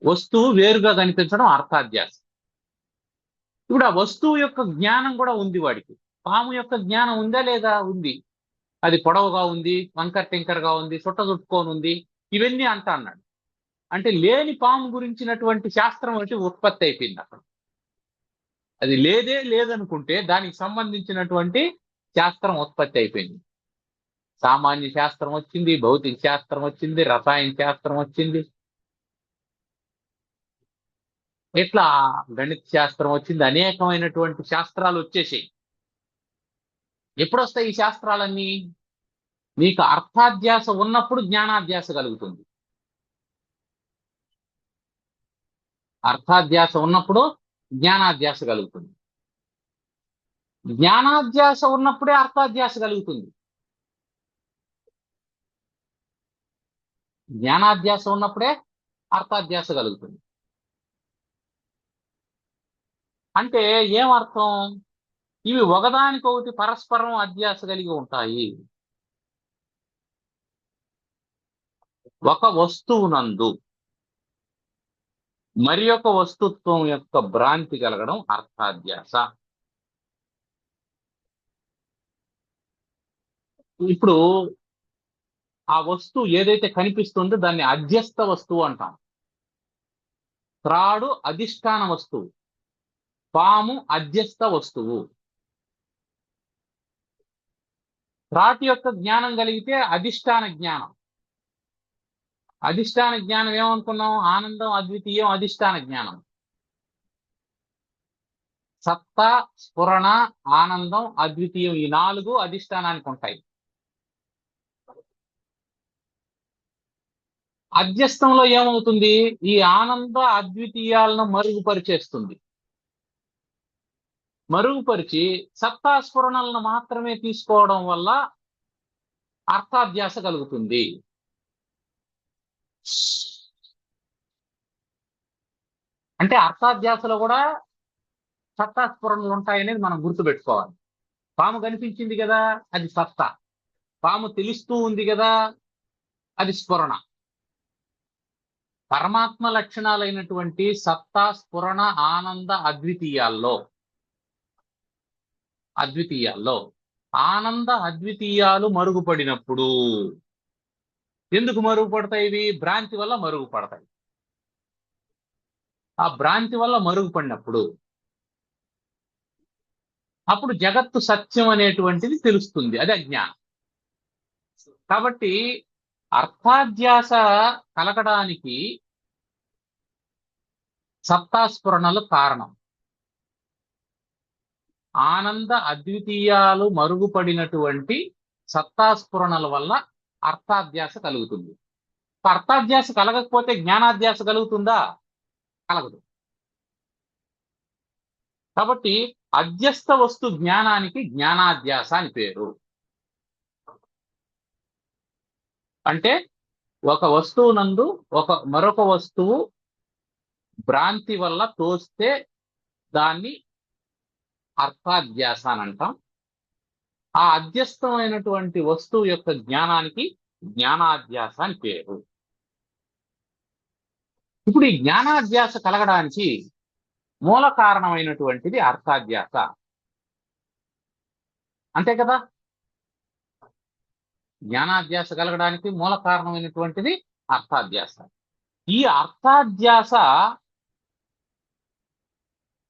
వస్తువు వేరుగా కనిపించడం అర్థాధ్యాస. ఇప్పుడు ఆ వస్తువు యొక్క జ్ఞానం కూడా ఉంది వాడికి. పాము యొక్క జ్ఞానం ఉందా లేదా? ఉంది. అది పొడవుగా ఉంది, వంకర టింకరగా ఉంది, చుట్టుకొని ఉంది, ఇవన్నీ అంటా అన్నాడు. అంటే లేని పాము గురించినటువంటి శాస్త్రం ఒకటి ఉత్పత్తి అయిపోయింది అక్కడ. అది లేదనుకుంటే దానికి సంబంధించినటువంటి శాస్త్రం ఉత్పత్తి అయిపోయింది. సామాన్య శాస్త్రం వచ్చింది, భౌతిక శాస్త్రం వచ్చింది, రసాయన శాస్త్రం వచ్చింది. ఇట్లా గణిత శాస్త్రం వచ్చింది, అనేకమైనటువంటి శాస్త్రాలు వచ్చేసాయి. ఎప్పుడు వస్తాయి ఈ శాస్త్రాలన్నీ? నీకు అర్థాధ్యాస ఉన్నప్పుడు జ్ఞానాధ్యాస కలుగుతుంది. అర్థాధ్యాస ఉన్నప్పుడు జ్ఞానాధ్యాస కలుగుతుంది. జ్ఞానాధ్యాస ఉన్నప్పుడే అర్థాధ్యాస కలుగుతుంది. జ్ఞానాధ్యాస ఉన్నప్పుడే అర్థాధ్యాస కలుగుతుంది. అంటే ఏమర్థం? ఇవి ఒకదానికొకటి పరస్పరం అధ్యాస కలిగి ఉంటాయి. ఒక వస్తువునందు మరి ఒక వస్తుత్వం యొక్క భ్రాంతి కలగడం అర్థాధ్యాస. ఇప్పుడు ఆ వస్తువు ఏదైతే కనిపిస్తుందో దాన్ని అధ్యస్థ వస్తువు అంటాం. త్రాడు అధిష్టాన వస్తువు, పాము అధ్యస్థ వస్తువు. త్రాటి యొక్క జ్ఞానం కలిగితే అధిష్టాన జ్ఞానం. అధిష్టాన జ్ఞానం ఏమనుకున్నాం? ఆనందం, అద్వితీయం, అధిష్టాన జ్ఞానం. సత్తా, స్ఫురణ, ఆనందం, అద్వితీయం, ఈ 4 అధిష్టానానికి ఉంటాయి. అధ్యస్థంలో ఏమవుతుంది? ఈ ఆనంద అద్వితీయాలను మరుగుపరిచేస్తుంది. మరుగుపరిచి సత్తా స్ఫురణలను మాత్రమే తీసుకోవడం వల్ల అర్థాధ్యాస కలుగుతుంది. అంటే అర్థాధ్యాసలో కూడా సత్తా స్ఫురణలు ఉంటాయనేది మనం గుర్తుపెట్టుకోవాలి. పాము కనిపించింది కదా, అది సత్తా. పాము తెలుస్తూ ఉంది కదా, అది స్ఫురణ. పరమాత్మ లక్షణాలైనటువంటి సత్తా, స్ఫురణ, ఆనంద, అద్వితీయాల్లో ఆనంద అద్వితీయాలు మరుగుపడినప్పుడు, ఎందుకు మరుగుపడతాయి? ఇవి భ్రాంతి వల్ల మరుగుపడతాయి. ఆ భ్రాంతి వల్ల మరుగుపడినప్పుడు అప్పుడు జగత్తు సత్యం అనేటువంటిది తెలుస్తుంది. అది అజ్ఞానం. కాబట్టి అర్థాధ్యాస కలగడానికి సత్తాస్ఫురణలు కారణం. ఆనంద అద్వితీయాలు మరుగుపడినటువంటి సత్తాస్ఫురణల వల్ల అర్థాధ్యాస కలుగుతుంది. అర్థాధ్యాస కలగకపోతే జ్ఞానాధ్యాస కలుగుతుందా? కలగదు. కాబట్టి అధ్యస్థ వస్తు జ్ఞానానికి జ్ఞానాధ్యాస అని పేరు. అంటే ఒక వస్తువునందు మరొక వస్తువు భ్రాంతి వల్ల తోస్తే దాన్ని అర్థాధ్యాస అని అంటాం. ఆ అధ్యస్థమైనటువంటి వస్తువు యొక్క జ్ఞానానికి జ్ఞానాధ్యాస అని పేరు. ఇప్పుడు ఈ జ్ఞానాధ్యాస కలగడానికి మూల కారణమైనటువంటిది అర్థాధ్యాస. అంతే కదా? జ్ఞానాధ్యాస కలగడానికి మూల కారణమైనటువంటిది అర్థాధ్యాస. ఈ అర్థాధ్యాస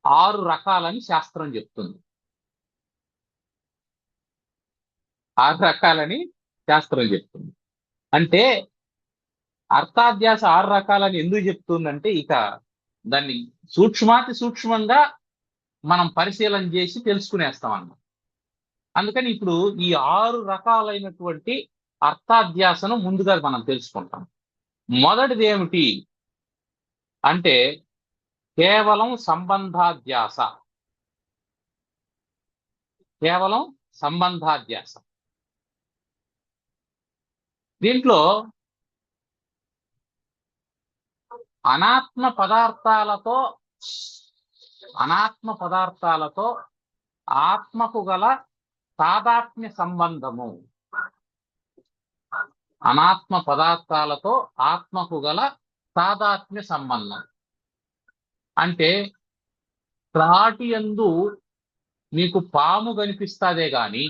6 రకాలని శాస్త్రం చెప్తుంది. 6 రకాలని శాస్త్రం చెప్తుంది. అంటే అర్థాధ్యాస 6 రకాలని ఎందుకు చెప్తుందంటే, ఇక దాన్ని సూక్ష్మాతి సూక్ష్మంగా మనం పరిశీలన చేసి తెలుసుకునేస్తాం అన్నమాట. అందుకని ఇప్పుడు ఈ 6 రకాలైనటువంటి అర్థాధ్యాసను ముందుగా మనం తెలుసుకుంటాం. మొదటిది ఏమిటి అంటే కేవలం సంబంధాధ్యాస. కేవలం సంబంధాధ్యాస. దీంట్లో అనాత్మ పదార్థాలతో ఆత్మకు గల తాదాత్మ్య సంబంధము. అనాత్మ పదార్థాలతో ఆత్మకు గల తాదాత్మ్య సంబంధం అంటే త్రాటి యందు నీకు పాము కనిపిస్తాదే గాని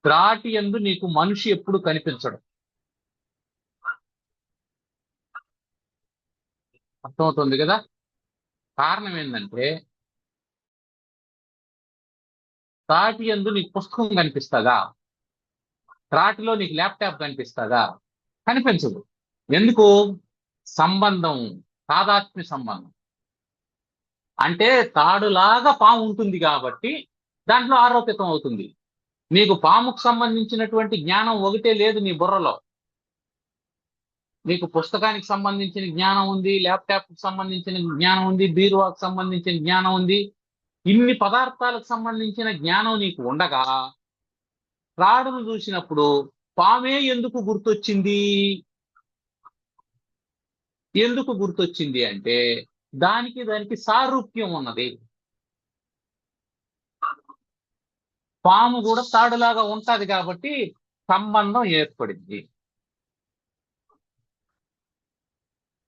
త్రాటి యందు నీకు మనిషి ఎప్పుడు కనిపించడు. అర్థమవుతుంది కదా? కారణం ఏంటంటే త్రాటి యందు నీకు పుస్తకం కనిపిస్తుందా? త్రాటిలో నీకు ల్యాప్టాప్ కనిపిస్తుందా? కనిపించదు. ఎందుకు? సంబంధం, తాదాత్మ్య సంబంధం. అంటే తాడులాగా పాము ఉంటుంది కాబట్టి దాంట్లో ఆరోపితం అవుతుంది. మీకు పాముకు సంబంధించినటువంటి జ్ఞానం ఒకటే లేదు నీ బుర్రలో. మీకు పుస్తకానికి సంబంధించిన జ్ఞానం ఉంది, ల్యాప్టాప్కి సంబంధించిన జ్ఞానం ఉంది, బీరువాకు సంబంధించిన జ్ఞానం ఉంది. ఇన్ని పదార్థాలకు సంబంధించిన జ్ఞానం నీకు ఉండగా త్రాడును చూసినప్పుడు పామే ఎందుకు గుర్తొచ్చింది? ఎందుకు గుర్తొచ్చింది అంటే దానికి సారూప్యం ఉన్నది. పాము కూడా తాడులాగా ఉంటది కాబట్టి సంబంధం ఏర్పడింది.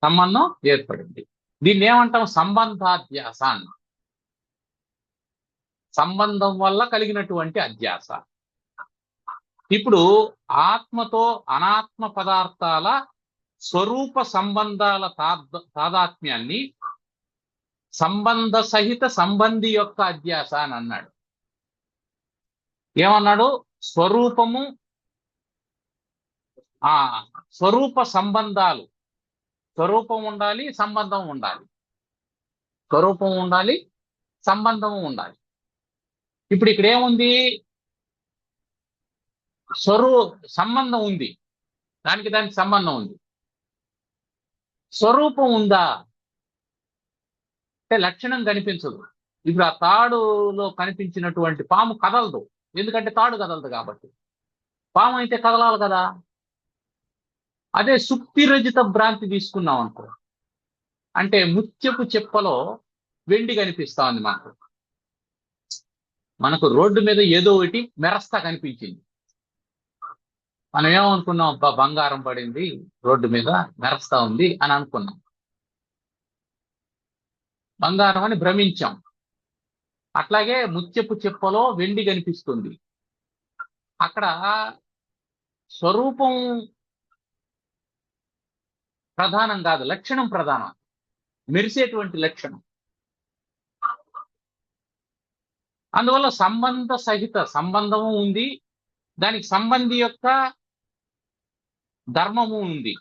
సంబంధం ఏర్పడింది. దీన్ని ఏమంటాం? సంబంధాధ్యాస అన్న. సంబంధం వల్ల కలిగినటువంటి అధ్యాస. ఇప్పుడు ఆత్మతో అనాత్మ పదార్థాల స్వరూప సంబంధాల తాదాత్మ్యాన్ని సంబంధ సహిత సంబంధి యొక్క అధ్యాస అని అన్నాడు. ఏమన్నాడు? స్వరూపము, స్వరూప సంబంధాలు. స్వరూపం ఉండాలి, సంబంధం ఉండాలి. స్వరూపం ఉండాలి, సంబంధము ఉండాలి. ఇప్పుడు ఇక్కడ ఏముంది? సంబంధం ఉంది, దానికి సంబంధం ఉంది. స్వరూపం ఉందా అంటే లక్షణం కనిపించదు. ఇప్పుడు ఆ తాడులో కనిపించినటువంటి పాము కదలదు, ఎందుకంటే తాడు కదలదు కాబట్టి. పాము అయితే కదలాలి కదా. అదే సుప్తిరజిత భ్రాంతి తీసుకున్నాం అనుకో, అంటే ముత్యపు చెప్పలో వెండి కనిపిస్తా ఉంది. మనకు రోడ్డు మీద ఏదో ఒకటి మెరస్తా కనిపించింది. మనం ఏమనుకున్నాం? అబ్బా బంగారం పడింది, రోడ్డు మీద మెరస్తా ఉంది అని అనుకున్నాం. బంగారం అని భ్రమించాం. అట్లాగే ముత్యపు చెప్పలో వెండి కనిపిస్తుంది. అక్కడ స్వరూపం ప్రధానం కాదు, లక్షణం ప్రధానం. మెరిసేటువంటి లక్షణం. అందువల్ల సంబంధ సహిత సంబంధము ఉంది, దానికి సంబంధి యొక్క ధర్మము ఉంది.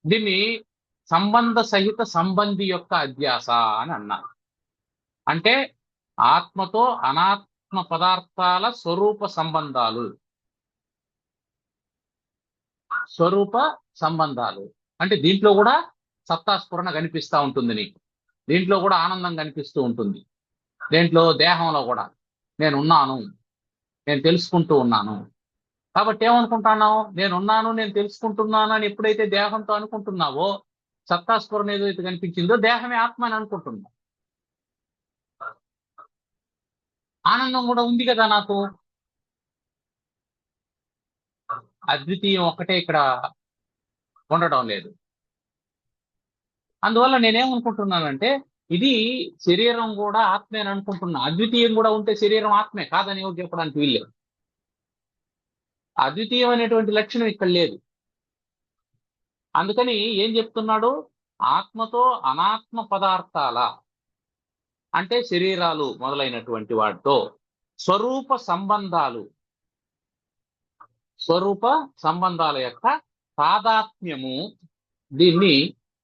దీన్ని సంబంధ సహిత సంబంధి యొక్క అధ్యాస అని అన్నారు. అంటే ఆత్మతో అనాత్మ పదార్థాల స్వరూప సంబంధాలు. స్వరూప సంబంధాలు అంటే దీంట్లో కూడా సత్తాస్ఫురణ కనిపిస్తూ ఉంటుంది నీకు. దీంట్లో కూడా ఆనందం కనిపిస్తూ ఉంటుంది. దేంట్లో? దేహంలో కూడా నేనున్నాను, నేను తెలుసుకుంటూ ఉన్నాను. కాబట్టి ఏమనుకుంటున్నావు? నేనున్నాను, నేను తెలుసుకుంటున్నాను అని ఎప్పుడైతే దేహంతో అనుకుంటున్నావో, సత్తాస్ఫురణ ఏదైతే కనిపించిందో దేహమే ఆత్మ అని అనుకుంటున్నావు. ఆనందం కూడా ఉంది కదా నాకు. అద్వితీయం ఒక్కటే ఇక్కడ ఉండడం లేదు. అందువల్ల నేనేమనుకుంటున్నానంటే ఇది శరీరం కూడా ఆత్మే అని అనుకుంటున్నా. అద్వితీయం కూడా ఉంటే శరీరం ఆత్మే కాదని ఎవరు చెప్పడానికి వీల్లేదు. అద్వితీయం అనేటువంటి లక్షణం ఇక్కడ లేదు. అందుకని ఏం చెప్తున్నాడు? ఆత్మతో అనాత్మ పదార్థాల అంటే శరీరాలు మొదలైనటువంటి వాటితో స్వరూప సంబంధాల యొక్క తాదాత్మ్యము, దీన్ని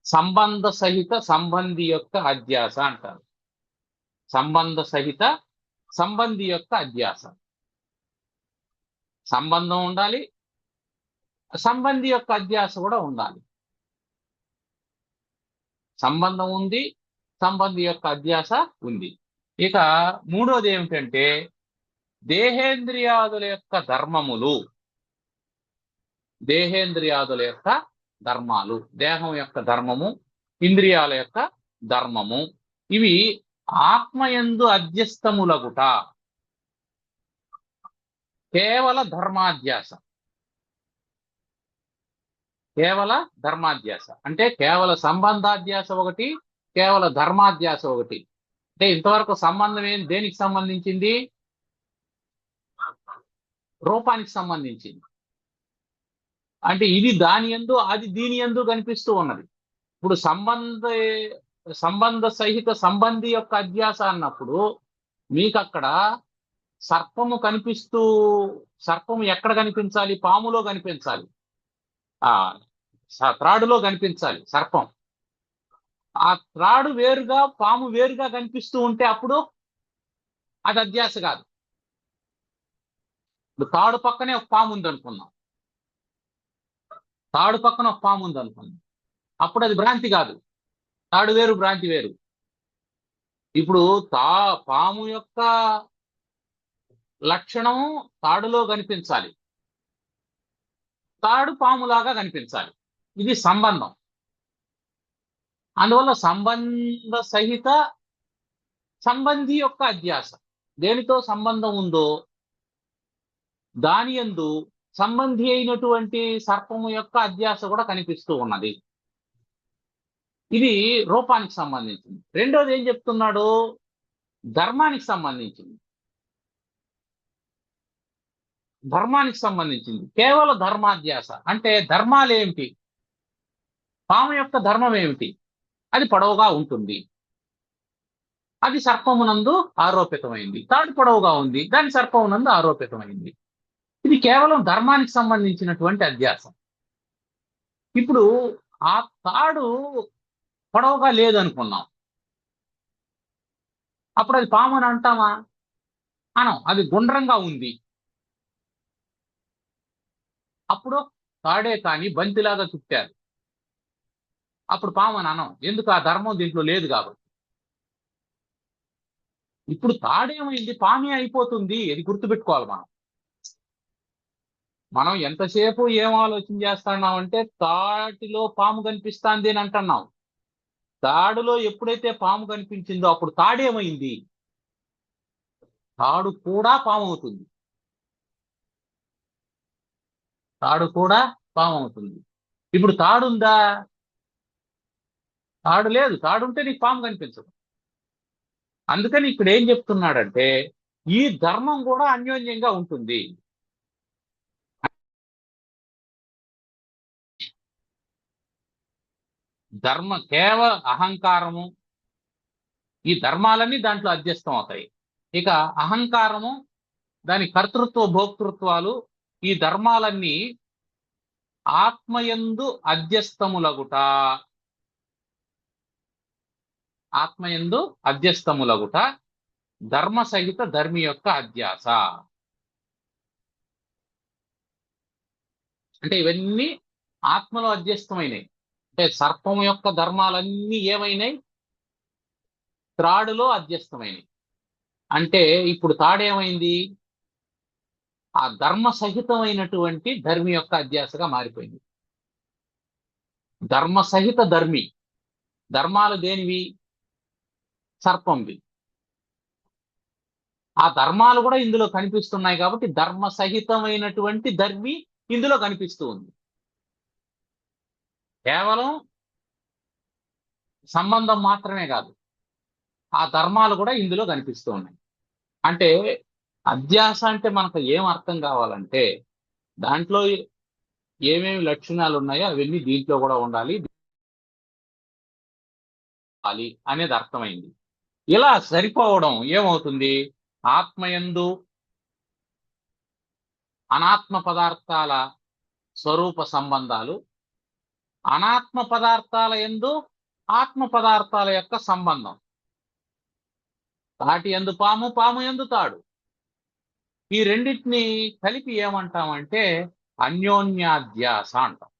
సంబంధ సహిత సంబంధి యొక్క అధ్యాస అంటారు. సంబంధ సహిత సంబంధి యొక్క అధ్యాస. సంబంధం ఉండాలి, సంబంధి యొక్క అధ్యాస కూడా ఉండాలి. సంబంధం ఉంది, సంబంధి యొక్క అధ్యాస ఉంది. ఇక మూడోది ఏమిటంటే దేహేంద్రియాదుల యొక్క ధర్మములు. దేహేంద్రియాదుల యొక్క ధర్మాలు, దేహం యొక్క ధర్మము, ఇంద్రియాల యొక్క ధర్మము, ఇవి ఆత్మయందు అధ్యస్థములగుట కేవల ధర్మాధ్యాస. కేవల ధర్మాధ్యాస అంటే కేవల సంబంధాధ్యాస ఒకటి, కేవల ధర్మాధ్యాస ఒకటి. అంటే ఇంతవరకు సంబంధం దేనికి సంబంధించింది? రూపానికి సంబంధించింది. అంటే ఇది దాని యందు, అది దీని యందు కనిపిస్తూ ఉన్నది. ఇప్పుడు సంబంధ సహిత సంబంధి యొక్క అధ్యాస అన్నప్పుడు మీకు అక్కడ సర్పము ఎక్కడ కనిపించాలి? పాములో కనిపించాలి, త్రాడులో కనిపించాలి సర్పం. ఆ త్రాడు వేరుగా పాము వేరుగా కనిపిస్తూ ఉంటే అప్పుడు అది అధ్యాస కాదు. ఇప్పుడు తాడు పక్కనే ఒక పాము ఉంది అనుకుందాం. తాడు పక్కన ఒక పాము ఉంది అనుకుందాం. అప్పుడు అది భ్రాంతి కాదు. తాడు వేరు, భ్రాంతి వేరు. ఇప్పుడు పాము యొక్క లక్షణం తాడులో కనిపించాలి, తాడు పాములాగా కనిపించాలి. ఇది సంబంధం. అందువల్ల సంబంధ సహిత సంబంధి యొక్క అధ్యాస. దేనితో సంబంధం ఉందో దాని యందు సంబంధి అయినటువంటి సర్పము యొక్క అధ్యాస కూడా కనిపిస్తూ ఉన్నది. ఇది రూపానికి సంబంధించింది. రెండోది ఏం చెప్తున్నాడు? ధర్మానికి సంబంధించింది. ధర్మానికి సంబంధించింది కేవలం ధర్మాధ్యాస. అంటే ధర్మాలు ఏమిటి? పాము యొక్క ధర్మం ఏమిటి? అది పొడవుగా ఉంటుంది, అది సర్పమునందు ఆరోపితమైంది. తాడు పొడవుగా ఉంది, దాని సర్పమునందు ఆరోపితమైంది. ఇది కేవలం ధర్మానికి సంబంధించినటువంటి అధ్యాస. ఇప్పుడు ఆ తాడు పొడవుగా లేదనుకున్నాం, అప్పుడు అది పాము అని అంటామా? అనం. అది గుండ్రంగా ఉంది, అప్పుడు తాడే కానీ బంతిలాగా చుట్టారు, అప్పుడు పాము అని అనం. ఎందుకు? ఆ ధర్మం దీంట్లో లేదు కాబట్టి. ఇప్పుడు తాడేమైంది? పామే అయిపోతుంది. ఇది గుర్తుపెట్టుకోవాలి. మనం ఎంతసేపు ఏం ఆలోచన చేస్తున్నామంటే తాటిలో పాము కనిపిస్తాంది అని అంటున్నాం. తాడులో ఎప్పుడైతే పాము కనిపించిందో అప్పుడు తాడేమైంది? తాడు కూడా పాము అవుతుంది. తాడు కూడా పాము అవుతుంది. ఇప్పుడు తాడుందా? తాడు లేదు. తాడుంటే నీకు పాము కనిపించదు. అందుకని ఇక్కడ ఏం చెప్తున్నాడంటే ఈ ధర్మం కూడా అన్యోన్యంగా ఉంటుంది. ధర్మ కేవల అహంకారము, ఈ ధర్మాలన్నీ దాంట్లో అధ్యస్థం అవుతాయి. ఇక అహంకారము, దాని కర్తృత్వ భోక్తృత్వాలు, ఈ ధర్మాలన్నీ ఆత్మయందు అధ్యస్థములగుట. ఆత్మయందు అధ్యస్థములగుట ధర్మ సహిత ధర్మి యొక్క అధ్యాస. అంటే ఇవన్నీ ఆత్మలో అధ్యస్థమైనవి. అంటే సర్పము యొక్క ధర్మాలన్నీ ఏమైనాయి? త్రాడులో అధ్యస్థమైనవి. అంటే ఇప్పుడు తాడేమైంది? ఆ ధర్మ సహితమైనటువంటి ధర్మి యొక్క అధ్యాసగా మారిపోయింది. ధర్మ సహిత ధర్మి. ధర్మాలు దేనివి? సర్పంవి. ఆ ధర్మాలు కూడా ఇందులో కనిపిస్తున్నాయి కాబట్టి ధర్మ సహితమైనటువంటి ధర్మి ఇందులో కనిపిస్తూ ఉంది. కేవలం సంబంధం మాత్రమే కాదు, ఆ ధర్మాలు కూడా ఇందులో కనిపిస్తూ ఉన్నాయి. అంటే అధ్యాస అంటే మనకు ఏం అర్థం కావాలంటే దాంట్లో ఏమేమి లక్షణాలు ఉన్నాయో అవన్నీ దీంట్లో కూడా ఉండాలి అనేది అర్థమైంది. ఇలా సరిపోవడం ఏమవుతుంది? ఆత్మయందు అనాత్మ పదార్థాల స్వరూప సంబంధాలు, అనాత్మ పదార్థాల యందు ఆత్మ పదార్థాల యొక్క సంబంధం. తాటి యందు పాము, పాము యందు తాడు. ఈ రెండింటిని కలిపి ఏమంటామంటే అన్యోన్యాధ్యాస అంటాం.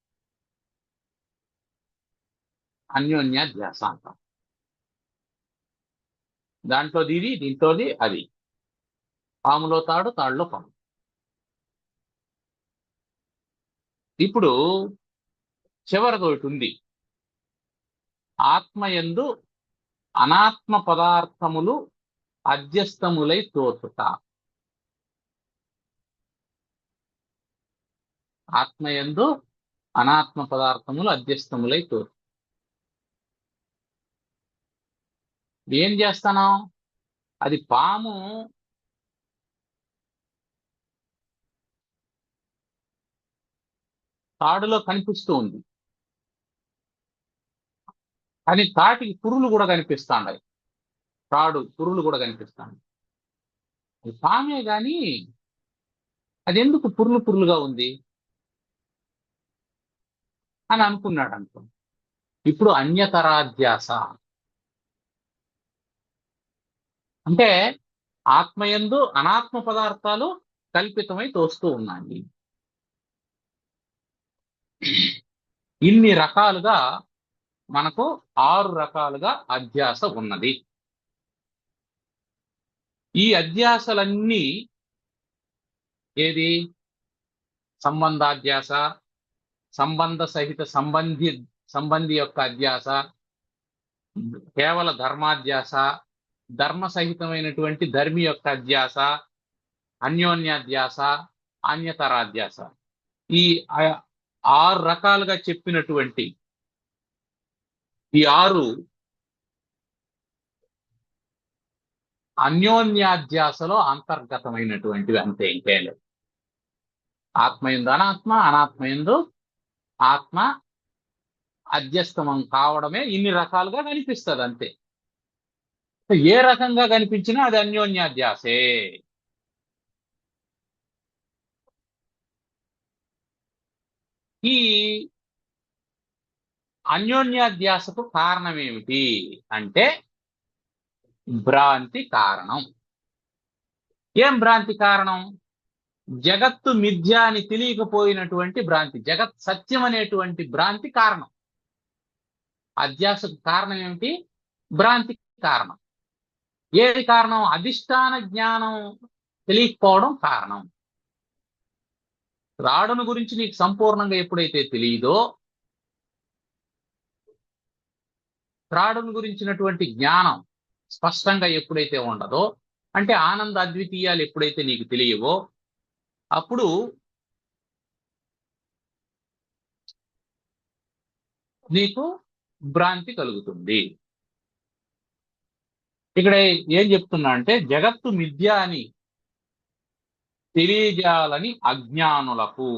అన్యోన్యాధ్యాస అంటాం. దాంట్లోది ఇది, దీంట్లోది అది. పాములో తాడు, తాడులో పాము. ఇప్పుడు చివరిది ఒకటి ఉంది. ఆత్మయందు అనాత్మ పదార్థములు అధ్యస్థములై తోచుట. ఆత్మయందు అనాత్మ పదార్థములు అధ్యస్థములై తోచు. ఏం చేస్తాను? అది పాము తాడులో కనిపిస్తూ ఉంది, కానీ తాటికి పురులు కూడా కనిపిస్తాయి. తాడు పురులు కూడా కనిపిస్తాయి. అది పామే గాని అది ఎందుకు పురులు పురులుగా ఉంది అని అనుకున్నాడు అనుకో. ఇప్పుడు అన్యతరాధ్యాస. అంటే ఆత్మయందు అనాత్మ పదార్థాలు కల్పితమై తోస్తూ ఉన్నాయి. ఇన్ని రకాలుగా మనకు 6 రకాలుగా అధ్యాస ఉన్నది. ఈ అధ్యాసలన్నీ ఏది? సంబంధాధ్యాస, సంబంధ సహిత సంబంధి యొక్క అధ్యాస, కేవల ధర్మాధ్యాస, ధర్మ సహితమైనటువంటి ధర్మి యొక్క అధ్యాస, అన్యోన్యాధ్యాస, అన్యతరాధ్యాస. ఈ 6 రకాలుగా చెప్పినటువంటి ఈ 6 అన్యోన్యాధ్యాసలో అంతర్గతమైనటువంటివి అంతే, ఇంకేం లేదు. ఆత్మయందు అనాత్మ, అనాత్మయందు ఆత్మ అధ్యస్తమం కావడమే ఇన్ని రకాలుగా కనిపిస్తుంది అంతే. ఏ రకంగా కనిపించినా అది అన్యోన్యాధ్యాసే. ఈ అన్యోన్యాధ్యాసకు కారణం ఏమిటి అంటే భ్రాంతి కారణం. ఏం భ్రాంతి కారణం? జగత్తు మిథ్య అని తెలియకపోయినటువంటి భ్రాంతి. జగత్ సత్యం అనేటువంటి భ్రాంతి కారణం. అధ్యాసకు కారణం ఏమిటి? భ్రాంతి కారణం. ఏది కారణం? అధిష్టాన జ్ఞానం తెలియకపోవడం కారణం. రాడును గురించి నీకు సంపూర్ణంగా ఎప్పుడైతే తెలియదో, రాడును గురించినటువంటి జ్ఞానం స్పష్టంగా ఎప్పుడైతే ఉండదో, అంటే ఆనంద అద్వితీయాలు ఎప్పుడైతే నీకు తెలియవో, అప్పుడు నీకు భ్రాంతి కలుగుతుంది. ఇక్కడ ఏం చెప్తున్నా అంటే జగత్తు మిథ్య అని తెలియజేయాలని అజ్ఞానులకు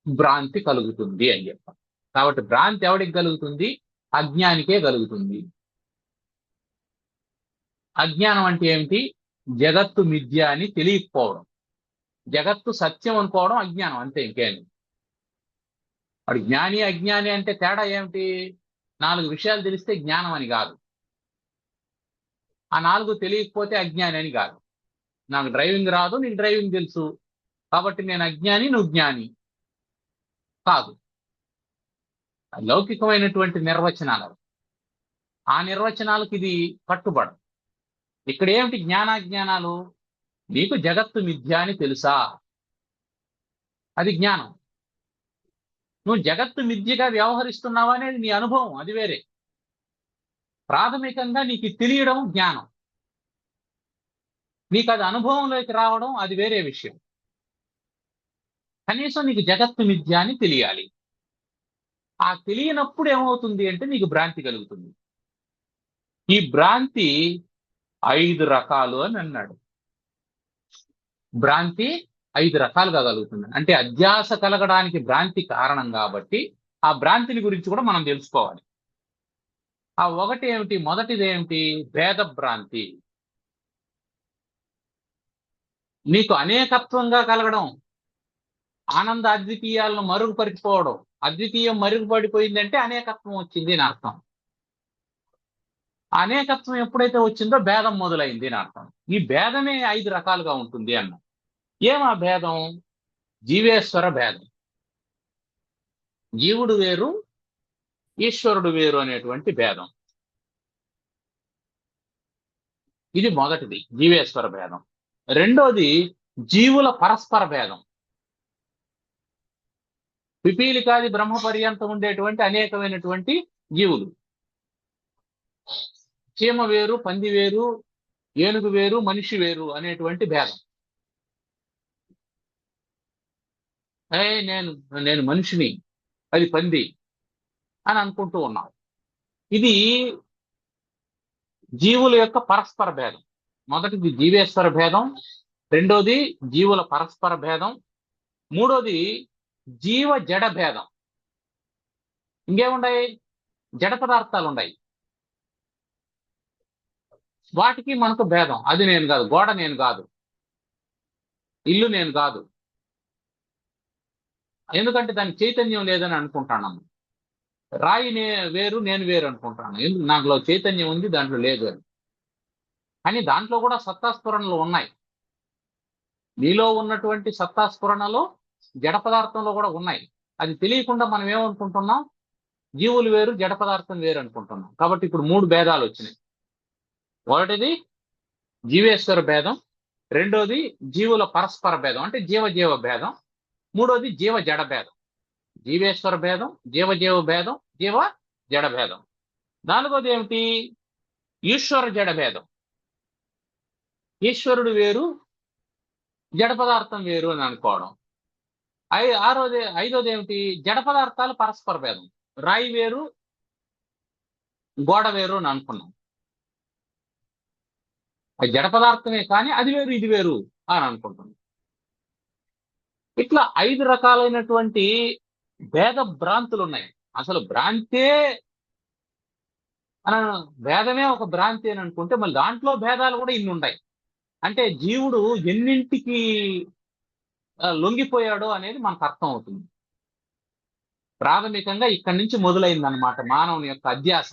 భ్రాంతి కలుగుతుంది అని చెప్పారు. కాబట్టి భ్రాంతి ఎవరికి కలుగుతుంది? అజ్ఞానికే కలుగుతుంది. అజ్ఞానం అంటే ఏమిటి? జగత్తు మిథ్య అని తెలియకపోవడం. జగత్తు సత్యం అనుకోవడం అజ్ఞానం, అంతే, ఇంకేమి. వాడు జ్ఞాని అజ్ఞాని అంటే తేడా ఏమిటి? 4 విషయాలు తెలిస్తే జ్ఞానం అని కాదు, ఆ 4 తెలియకపోతే అజ్ఞాని అని కాదు. నాకు డ్రైవింగ్ రాదు, నీకు డ్రైవింగ్ తెలుసు, కాబట్టి నేను అజ్ఞాని, నువ్వు జ్ఞాని కాదు. లౌకికమైనటువంటి నిర్వచనాలు, ఆ నిర్వచనాలకు ఇది కట్టుబడ. ఇక్కడ ఏమిటి జ్ఞానాజ్ఞానాలు? నీకు జగత్తు మిథ్య అని తెలుసా, అది జ్ఞానం. నువ్వు జగత్తు మిథ్యగా వ్యవహరిస్తున్నావా అనేది నీ అనుభవం, అది వేరే. ప్రాథమికంగా నీకు తెలియడం జ్ఞానం, నీకు అది అనుభవంలోకి రావడం అది వేరే విషయం. కనీసం నీకు జగత్తు మిథ్య అని తెలియాలి. ఆ తెలియనప్పుడు ఏమవుతుంది అంటే నీకు భ్రాంతి కలుగుతుంది. ఈ భ్రాంతి 5 రకాలు అని అన్నాడు. భ్రాంతి 5 రకాలుగా కలుగుతుంది. అంటే అధ్యాస కలగడానికి భ్రాంతి కారణం కాబట్టి ఆ భ్రాంతిని గురించి కూడా మనం తెలుసుకోవాలి. ఆ ఒకటి ఏమిటి? మొదటిది ఏమిటి? భేద భ్రాంతి. నీకు అనేకత్వంగా కలగడం, ఆనంద అద్వితీయాలను మరుగుపరిచిపోవడం. అద్వితీయం మరుగుపడిపోయిందంటే అనేకత్వం వచ్చింది అని అర్థం. అనేకత్వం ఎప్పుడైతే వచ్చిందో భేదం మొదలైంది అని అర్థం. ఈ భేదమే 5 రకాలుగా ఉంటుంది అన్న. ఏమా భేదం? జీవేశ్వర భేదం. జీవుడు వేరు, ఈశ్వరుడు వేరు అనేటువంటి భేదం. ఇది మొదటిది, జీవేశ్వర భేదం. రెండోది జీవుల పరస్పర భేదం. పిపీలికాది బ్రహ్మ పర్యంతం ఉండేటువంటి అనేకమైనటువంటి జీవులు. చీమ వేరు, పంది వేరు, ఏనుగు వేరు, మనిషి వేరు అనేటువంటి భేదం. నేను మనిషిని, అది పంది అని అనుకుంటూ ఉన్నాం. ఇది జీవుల యొక్క పరస్పర భేదం. మొదటిది జీవేశ్వర భేదం, రెండోది జీవుల పరస్పర భేదం, మూడోది జీవ జడ భేదం. ఇంకేముండాయి? జడ పదార్థాలు ఉన్నాయి, వాటికి మనకు భేదం. అది నేను కాదు, గోడ నేను కాదు, ఇల్లు నేను కాదు. ఎందుకంటే దానికి చైతన్యం లేదని అనుకుంటాను. రాయి వేరు, నేను వేరు అనుకుంటాను. ఎందుకు? నాకులో చైతన్యం ఉంది, దాంట్లో లేదు అని. కానీ దాంట్లో కూడా సత్తాస్ఫురణలు ఉన్నాయి. నీలో ఉన్నటువంటి సత్తాస్ఫురణలు జడ పదార్థంలో కూడా ఉన్నాయి. అది తెలియకుండా మనం ఏమనుకుంటున్నాం, జీవులు వేరు జడ పదార్థం వేరు అనుకుంటున్నాం. కాబట్టి ఇప్పుడు 3 భేదాలు వచ్చినాయి. ఒకటిది జీవేశ్వర భేదం, రెండోది జీవుల పరస్పర భేదం అంటే జీవ భేదం, మూడోది జీవ జడ భేదం. జీవేశ్వర భేదం, జీవ భేదం, జీవ జడ భేదం. నాలుగోది ఏమిటి, ఈశ్వర జడ భేదం. ఈశ్వరుడు వేరు జడ పదార్థం వేరు అని అనుకోవడం. ఐదోది ఏమిటి, జడ పదార్థాలు పరస్పర భేదం. రాయి వేరు గోడ వేరు అని అనుకున్నాం. అది జడ పదార్థమే కానీ అది వేరు ఇది వేరు అని అనుకుంటున్నాం. ఇట్లా 5 రకాలైనటువంటి భేద భ్రాంతులు ఉన్నాయి. అసలు భేదమే ఒక భ్రాంతి అని అనుకుంటే మళ్ళీ దాంట్లో భేదాలు కూడా ఇన్ని ఉన్నాయి. అంటే జీవుడు ఎన్నింటికి లొంగిపోయాడో అనేది మనకు అర్థం అవుతుంది. ప్రాథమికంగా ఇక్కడి నుంచి మొదలైందనమాట మానవుని యొక్క అధ్యాస.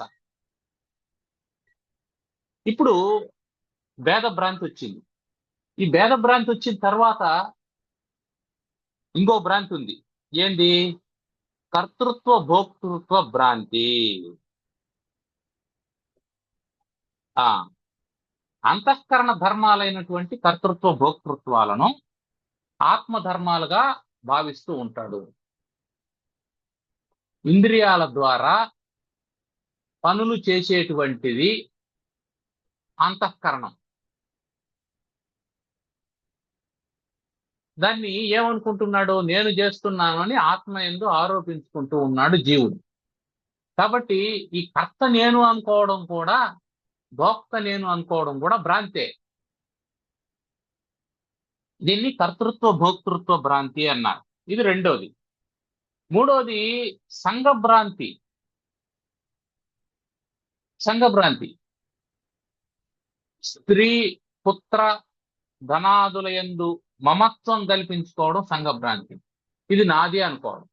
ఇప్పుడు భేద భ్రాంతి వచ్చింది. ఈ భేద భ్రాంతి వచ్చిన తర్వాత ఇంకో భ్రాంతి ఉంది. ఏంది, కర్తృత్వ భోక్తృత్వ భ్రాంతి. అంతఃకరణ ధర్మాలైనటువంటి కర్తృత్వ భోక్తృత్వాలను ఆత్మధర్మాలుగా భావిస్తూ ఉంటాడు. ఇంద్రియాల ద్వారా పనులు చేసేటువంటిది అంతఃకరణం. దాన్ని ఏమనుకుంటున్నాడు, నేను చేస్తున్నాను అని ఆత్మ యందు ఆరోపించుకుంటూ ఉన్నాడు జీవుడు. కాబట్టి ఈ కర్త నేను అనుకోవడం కూడా, భోక్త నేను అనుకోవడం కూడా భ్రాంతే. దీన్ని కర్తృత్వ భోక్తృత్వ భ్రాంతి అన్నారు. ఇది రెండోది. మూడోది సంఘభ్రాంతి. సంఘభ్రాంతి స్త్రీ పుత్ర ధనాదులయందు మమత్వం కల్పించుకోవడం సంఘభ్రాంతి. ఇది నాది అనుకోవడం,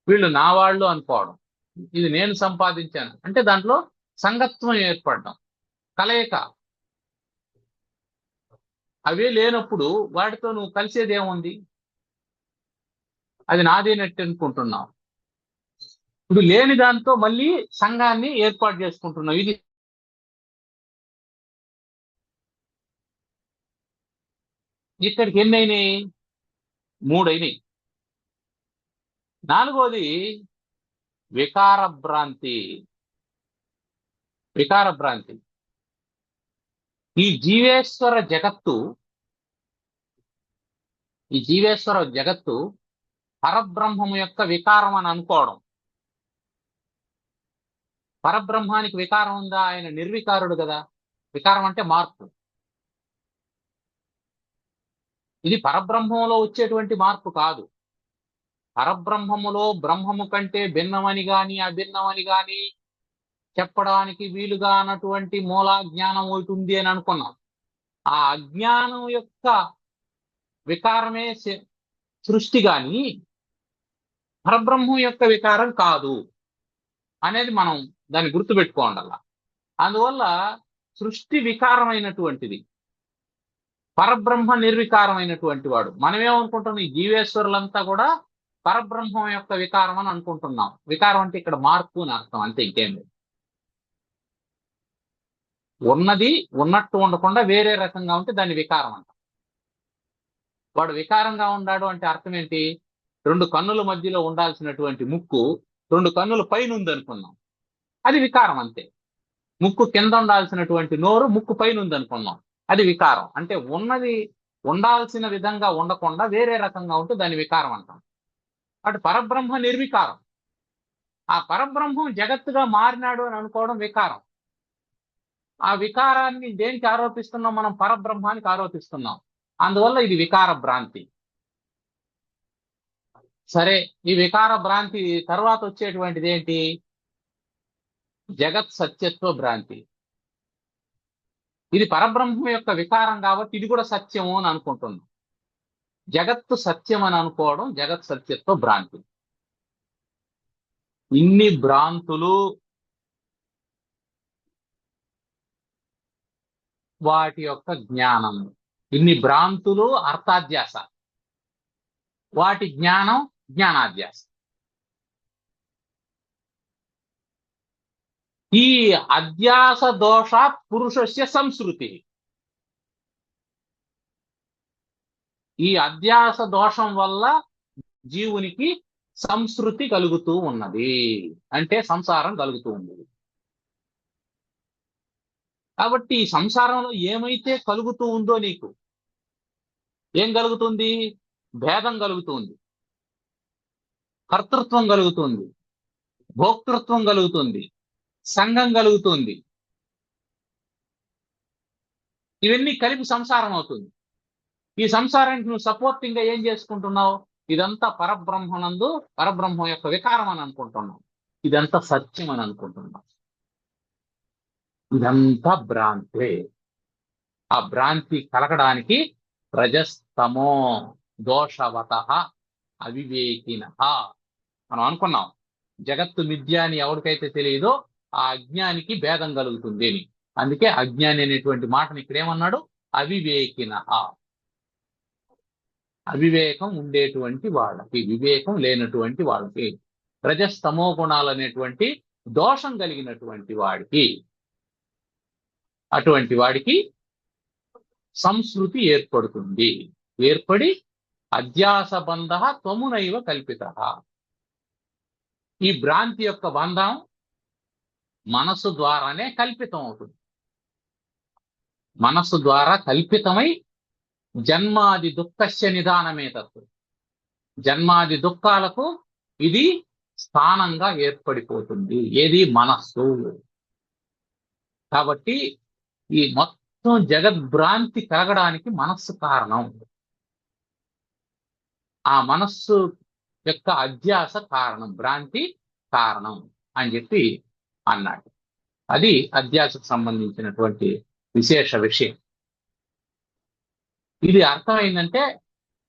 వీళ్ళు నా వాళ్ళు అనుకోవడం, ఇది నేను సంపాదించాను అంటే దాంట్లో సంగత్వం ఏర్పడడం, కలయిక. అవే లేనప్పుడు వాటితో నువ్వు కలిసేది ఏముంది, అది నాదేనట్టు అనుకుంటున్నావు. ఇప్పుడు లేని దాంతో మళ్ళీ సంఘాన్ని ఏర్పాటు చేసుకుంటున్నావు. ఇది ఇక్కడికి ఎన్ని అయినాయి, 3 అయినాయి. నాలుగోది వికారభ్రాంతి. వికారభ్రాంతి ఈ జీవేశ్వర జగత్తు పరబ్రహ్మము యొక్క వికారం అని అనుకోవడం. పరబ్రహ్మానికి వికారం ఉందా, ఆయన నిర్వికారుడు కదా. వికారం అంటే మార్పు. ఇది పరబ్రహ్మంలో వచ్చేటువంటి మార్పు కాదు. పరబ్రహ్మములో బ్రహ్మము కంటే భిన్నమని గాని అభిన్నమని గాని చెప్పడానికి వీలుగా అన్నటువంటి మూలా జ్ఞానం ఒకటి ఉంది అని అనుకున్నాం. ఆ అజ్ఞానం యొక్క వికారమే సృష్టి గాని పరబ్రహ్మం యొక్క వికారం కాదు అనేది మనం దాన్ని గుర్తుపెట్టుకోండాల. అందువల్ల సృష్టి వికారమైనటువంటిది, పరబ్రహ్మ నిర్వికారమైనటువంటి వాడు. మనమేమనుకుంటున్నాం, ఈ జీవేశ్వరులంతా కూడా పరబ్రహ్మం యొక్క వికారం అని అనుకుంటున్నాం. వికారం అంటే ఇక్కడ మార్పు అని అర్థం, అంతే, ఇంకేం లేదు. ఉన్నది ఉన్నట్టు ఉండకుండా వేరే రకంగా ఉంటే దాన్ని వికారం అంటాం. వాడు వికారంగా ఉన్నాడు అంటే అర్థం ఏంటి, 2 కన్నుల మధ్యలో ఉండాల్సినటువంటి ముక్కు 2 కన్నుల పైన ఉంది అనుకున్నాం, అది వికారం అంతే. ముక్కు కింద ఉండాల్సినటువంటి నోరు ముక్కు పైన ఉంది అనుకున్నాం, అది వికారం. అంటే ఉన్నది ఉండాల్సిన విధంగా ఉండకుండా వేరే రకంగా ఉంటే దాన్ని వికారం అంటాం. అటు పరబ్రహ్మ నిర్వికారం. ఆ పరబ్రహ్మం జగత్తుగా మారినాడు అని అనుకోవడం వికారం. ఆ వికారాన్ని దేనికి ఆరోపిస్తున్నాం మనం, పరబ్రహ్మానికి ఆరోపిస్తున్నాం. అందువల్ల ఇది వికార భ్రాంతి. సరే, ఈ వికార భ్రాంతి తర్వాత వచ్చేటువంటిది ఏంటి, జగత్ సత్యత్వ భ్రాంతి. ఇది పరబ్రహ్మం యొక్క వికారం కాబట్టి ఇది కూడా సత్యము అని అనుకుంటున్నాం. జగత్తు సత్యం అని అనుకోవడం జగత్ సత్యత్వ భ్రాంతి. ఇన్ని భ్రాంతులు వాటి యొక్క జ్ఞానం. ఇన్ని భ్రాంతులు అర్థాధ్యాస, వాటి జ్ఞానం జ్ఞానాధ్యాస. ఈ అధ్యాస దోషాత్ పురుషస్య సంస్కృతి. ఈ అధ్యాస దోషం వల్ల జీవునికి సంస్కృతి కలుగుతూ ఉన్నది, అంటే సంసారం కలుగుతూ ఉంది. కాబట్టి ఈ సంసారంలో ఏమైతే కలుగుతూ ఉందో నీకు ఏం కలుగుతుంది? భేదం కలుగుతుంది, కర్తృత్వం కలుగుతుంది, భోక్తృత్వం కలుగుతుంది, సంఘం కలుగుతుంది. ఇవన్నీ కలిపి సంసారం అవుతుంది. ఈ సంసారానికి నువ్వు సపోర్టింగ్ గా ఏం చేసుకుంటున్నావు? ఇదంతా పరబ్రహ్మనందు పరబ్రహ్మం యొక్క వికారం అని అనుకుంటున్నావు, ఇదంతా సత్యం అని అనుకుంటున్నావు. ఇదంతా భ్రాంతే. ఆ భ్రాంతి కలగడానికి రజస్తమో దోషవత అవివేకిన మనం అనుకున్నాం. జగత్తు మిథ్య అని ఎవరికైతే తెలియదో ఆ అజ్ఞానికి భేదం కలుగుతుంది అని. అందుకే అజ్ఞాని అనేటువంటి మాటని ఇక్కడ ఏమన్నాడు? అవివేకిన. అవివేకం ఉండేటువంటి వాళ్ళకి, వివేకం లేనటువంటి వాళ్ళకి, రజస్తమో గుణాలు అనేటువంటి దోషం కలిగినటువంటి వాడికి, అటువంటి వాడికి సంస్కృతి ఏర్పడుతుంది. ఏర్పడి అధ్యాస బంధ త్వమునైవ కల్పిత. ఈ భ్రాంతి యొక్క బంధం మనస్సు ద్వారానే కల్పితం అవుతుంది. మనస్సు ద్వారా కల్పితమై జన్మాది దుఃఖస్య నిదానమే తత్వ. జన్మాది దుఃఖాలకు ఇది స్థానంగా ఏర్పడిపోతుంది. ఏది? మనస్సు. కాబట్టి ఈ మొత్తం జగద్భ్రాంతి కలగడానికి మనస్సు కారణం. ఆ మనస్సు యొక్క అధ్యాస కారణం, భ్రాంతి కారణం అని చెప్పి అన్నాడు. అది అధ్యాసకు సంబంధించినటువంటి విశేష విషయం. ఇది అర్థమైందంటే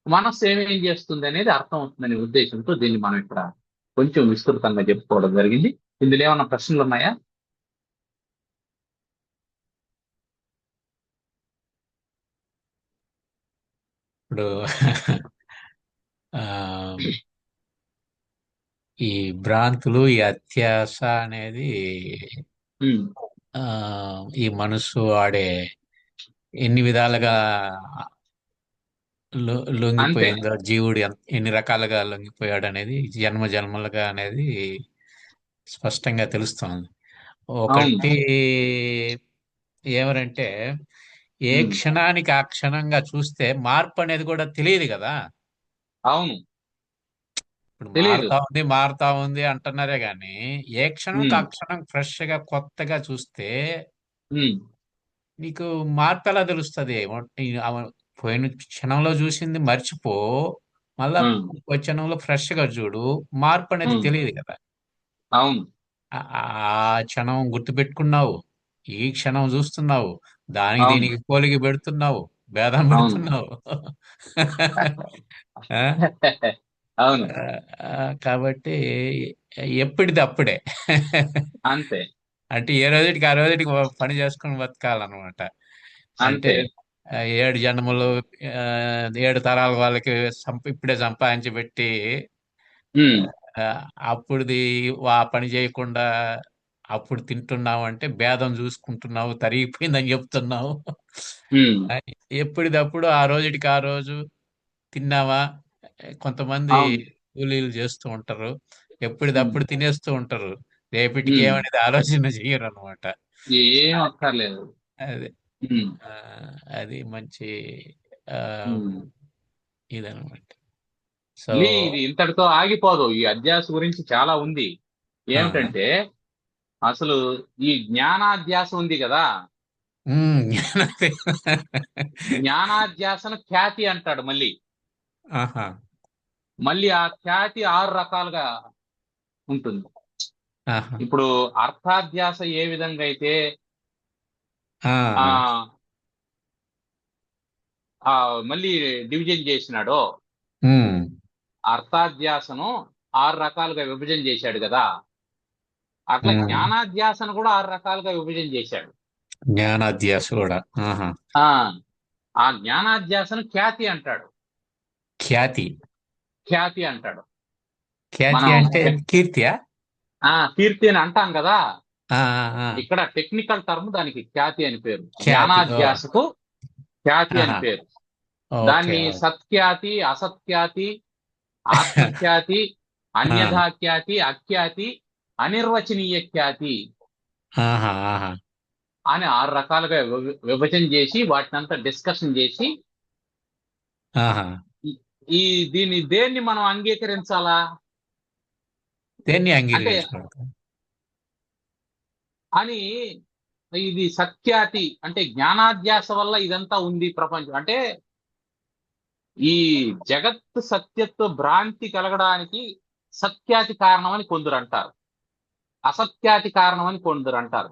మనస్సు ఏమేం చేస్తుంది అనేది అర్థం అవుతుందనే ఉద్దేశంతో దీన్ని మనం ఇక్కడ కొంచెం విస్తృతంగా చెప్పుకోవడం జరిగింది. ఇందులో ఏమన్నా ప్రశ్నలు ఉన్నాయా? ఇప్పుడు ఈ భ్రాంతులు, ఈ అత్యాస అనేది ఉమ్, ఈ మనసు ఆడే ఎన్ని విధాలుగా అంతే. లొంగిపోయిందో, జీవుడు ఎన్ని రకాలుగా లొంగిపోయాడు అనేది జన్మ జన్మలుగా అనేది స్పష్టంగా తెలుస్తోంది. అవును. ఒకటి ఏమనంటే, ఏ ఉమ్, క్షణానికి ఆ క్షణంగా చూస్తే మార్పు అనేది కూడా తెలియదు కదా. అవును, ఇప్పుడు తెలియదు. మారుతా ఉంది అంటున్నారే గాని, ఏ క్షణంకి ఆ ఉమ్, క్షణం ఫ్రెష్ గా కొత్తగా చూస్తే ఉమ్, నీకు మార్పు ఎలా తెలుస్తుంది? పోయిన క్షణంలో చూసింది మర్చిపో, మళ్ళా ఉమ్, ఇంకో క్షణంలో ఫ్రెష్ గా చూడు, మార్పు అనేది ఉమ్, తెలియదు కదా. అవును. ఆ క్షణం గుర్తుపెట్టుకున్నావు, ఈ క్షణం చూస్తున్నావు, దానికి అవును, దీనికి పోలికి పెడుతున్నావు, భేదం అవును. పెడుతున్నావు. ఆ? అవును, ఆ, కాబట్టి ఎప్పటిది అప్పుడే. అంతే, అంటే ఏ రోజుటికి ఆ రోజుటికి పని చేసుకుని బతకాలన్నమాట. అంటే అంతే. 7 జన్మలు, 7 తరాల వాళ్ళకి ఇప్పుడే సంపాదించి పెట్టి, ఉమ్, ఆ, అప్పుడుది ఆ పని చేయకుండా అప్పుడు తింటున్నావు అంటే భేదం చూసుకుంటున్నావు, తరిగిపోయిందని చెప్తున్నావు. ఉమ్, ఆ, ఎప్పటిదప్పుడు ఆ రోజుటికి ఆ రోజు తిన్నావా? కొంతమంది అవును. కూలీలు చేస్తూ ఉంటారు, ఉమ్, ఎప్పటిదప్పుడు తినేస్తూ ఉంటారు, రేపటికి ఉమ్, ఏమనేది ఆలోచన చేయరు అనమాట. ఏం అక్కర్లేదు. అది ఉమ్, ఆ, అది మంచి ఆ, ఉమ్. ఇదనమాట. సో మళ్ళీ ఇది ఇంతటితో ఆగిపోదు. ఈ అధ్యాస గురించి చాలా ఉంది. ఆ, ఏమిటంటే అసలు ఈ జ్ఞానాధ్యాస ఉంది కదా, జ్ఞానోదయం. జ్ఞానాధ్యాసను ఖ్యాతి అంటాడు. మళ్ళీ ఆహా. మళ్ళీ ఆ ఖ్యాతి 6 రకాలుగా ఉంటుంది. ఆహా. ఇప్పుడు అర్థాధ్యాస ఏ విధంగా అయితే ఆ, ఆ ఆ మళ్ళీ డివిజన్ చేసినాడో, ఉమ్, అర్థాధ్యాసను 6 రకాలుగా విభజన చేశాడు కదా, అట్లా ఉమ్, జ్ఞానాధ్యాసను కూడా 6 రకాలుగా విభజన చేశాడు. జ్ఞానాధ్యాస కూడా. ఆహా. ఆ ఆ జ్ఞానాధ్యాసను ఖ్యాతి అంటాడు. ఖ్యాతి. ఖ్యాతి అంటాడు. ఖ్యాతి మనం అంటే కీర్తియా? కీర్తి అని అంటాం కదా. ఆ, ఆ, ఆ. ఇక్కడ టెక్నికల్ టర్మ్ దానికి ఖ్యాతి అని పేరు. ఖ్యాతి. ఓ. జ్ఞానాధ్యాసకు ఖ్యాతి అని ఆహా. పేరు. ఓకే. దాన్ని సత్ఖ్యాతి, అసత్ఖ్యాతి, ఆత్మఖ్యాతి, ఆ. అన్యథా ఖ్యాతి, అఖ్యాతి, అనిర్వచనీయ ఖ్యాతి ఆహా. ఆహా. అని 6 రకాలుగా విభజన చేసి వాటినంతా డిస్కషన్ చేసి ఆహా. ఈ ఈ దేన్ని మనం అంగీకరించాలా దేన్ని అంటే అంగీకరించకూడదు? అని ఇది సత్ఖ్యాతి అంటే జ్ఞానాధ్యాస వల్ల ఇదంతా ఉంది ప్రపంచం అంటే ఈ జగత్ సత్యత్వ భ్రాంతి కలగడానికి సత్ఖ్యాతి కారణం అని కొందరు అంటారు, అసత్ఖ్యాతి కారణం అని కొందరు అంటారు.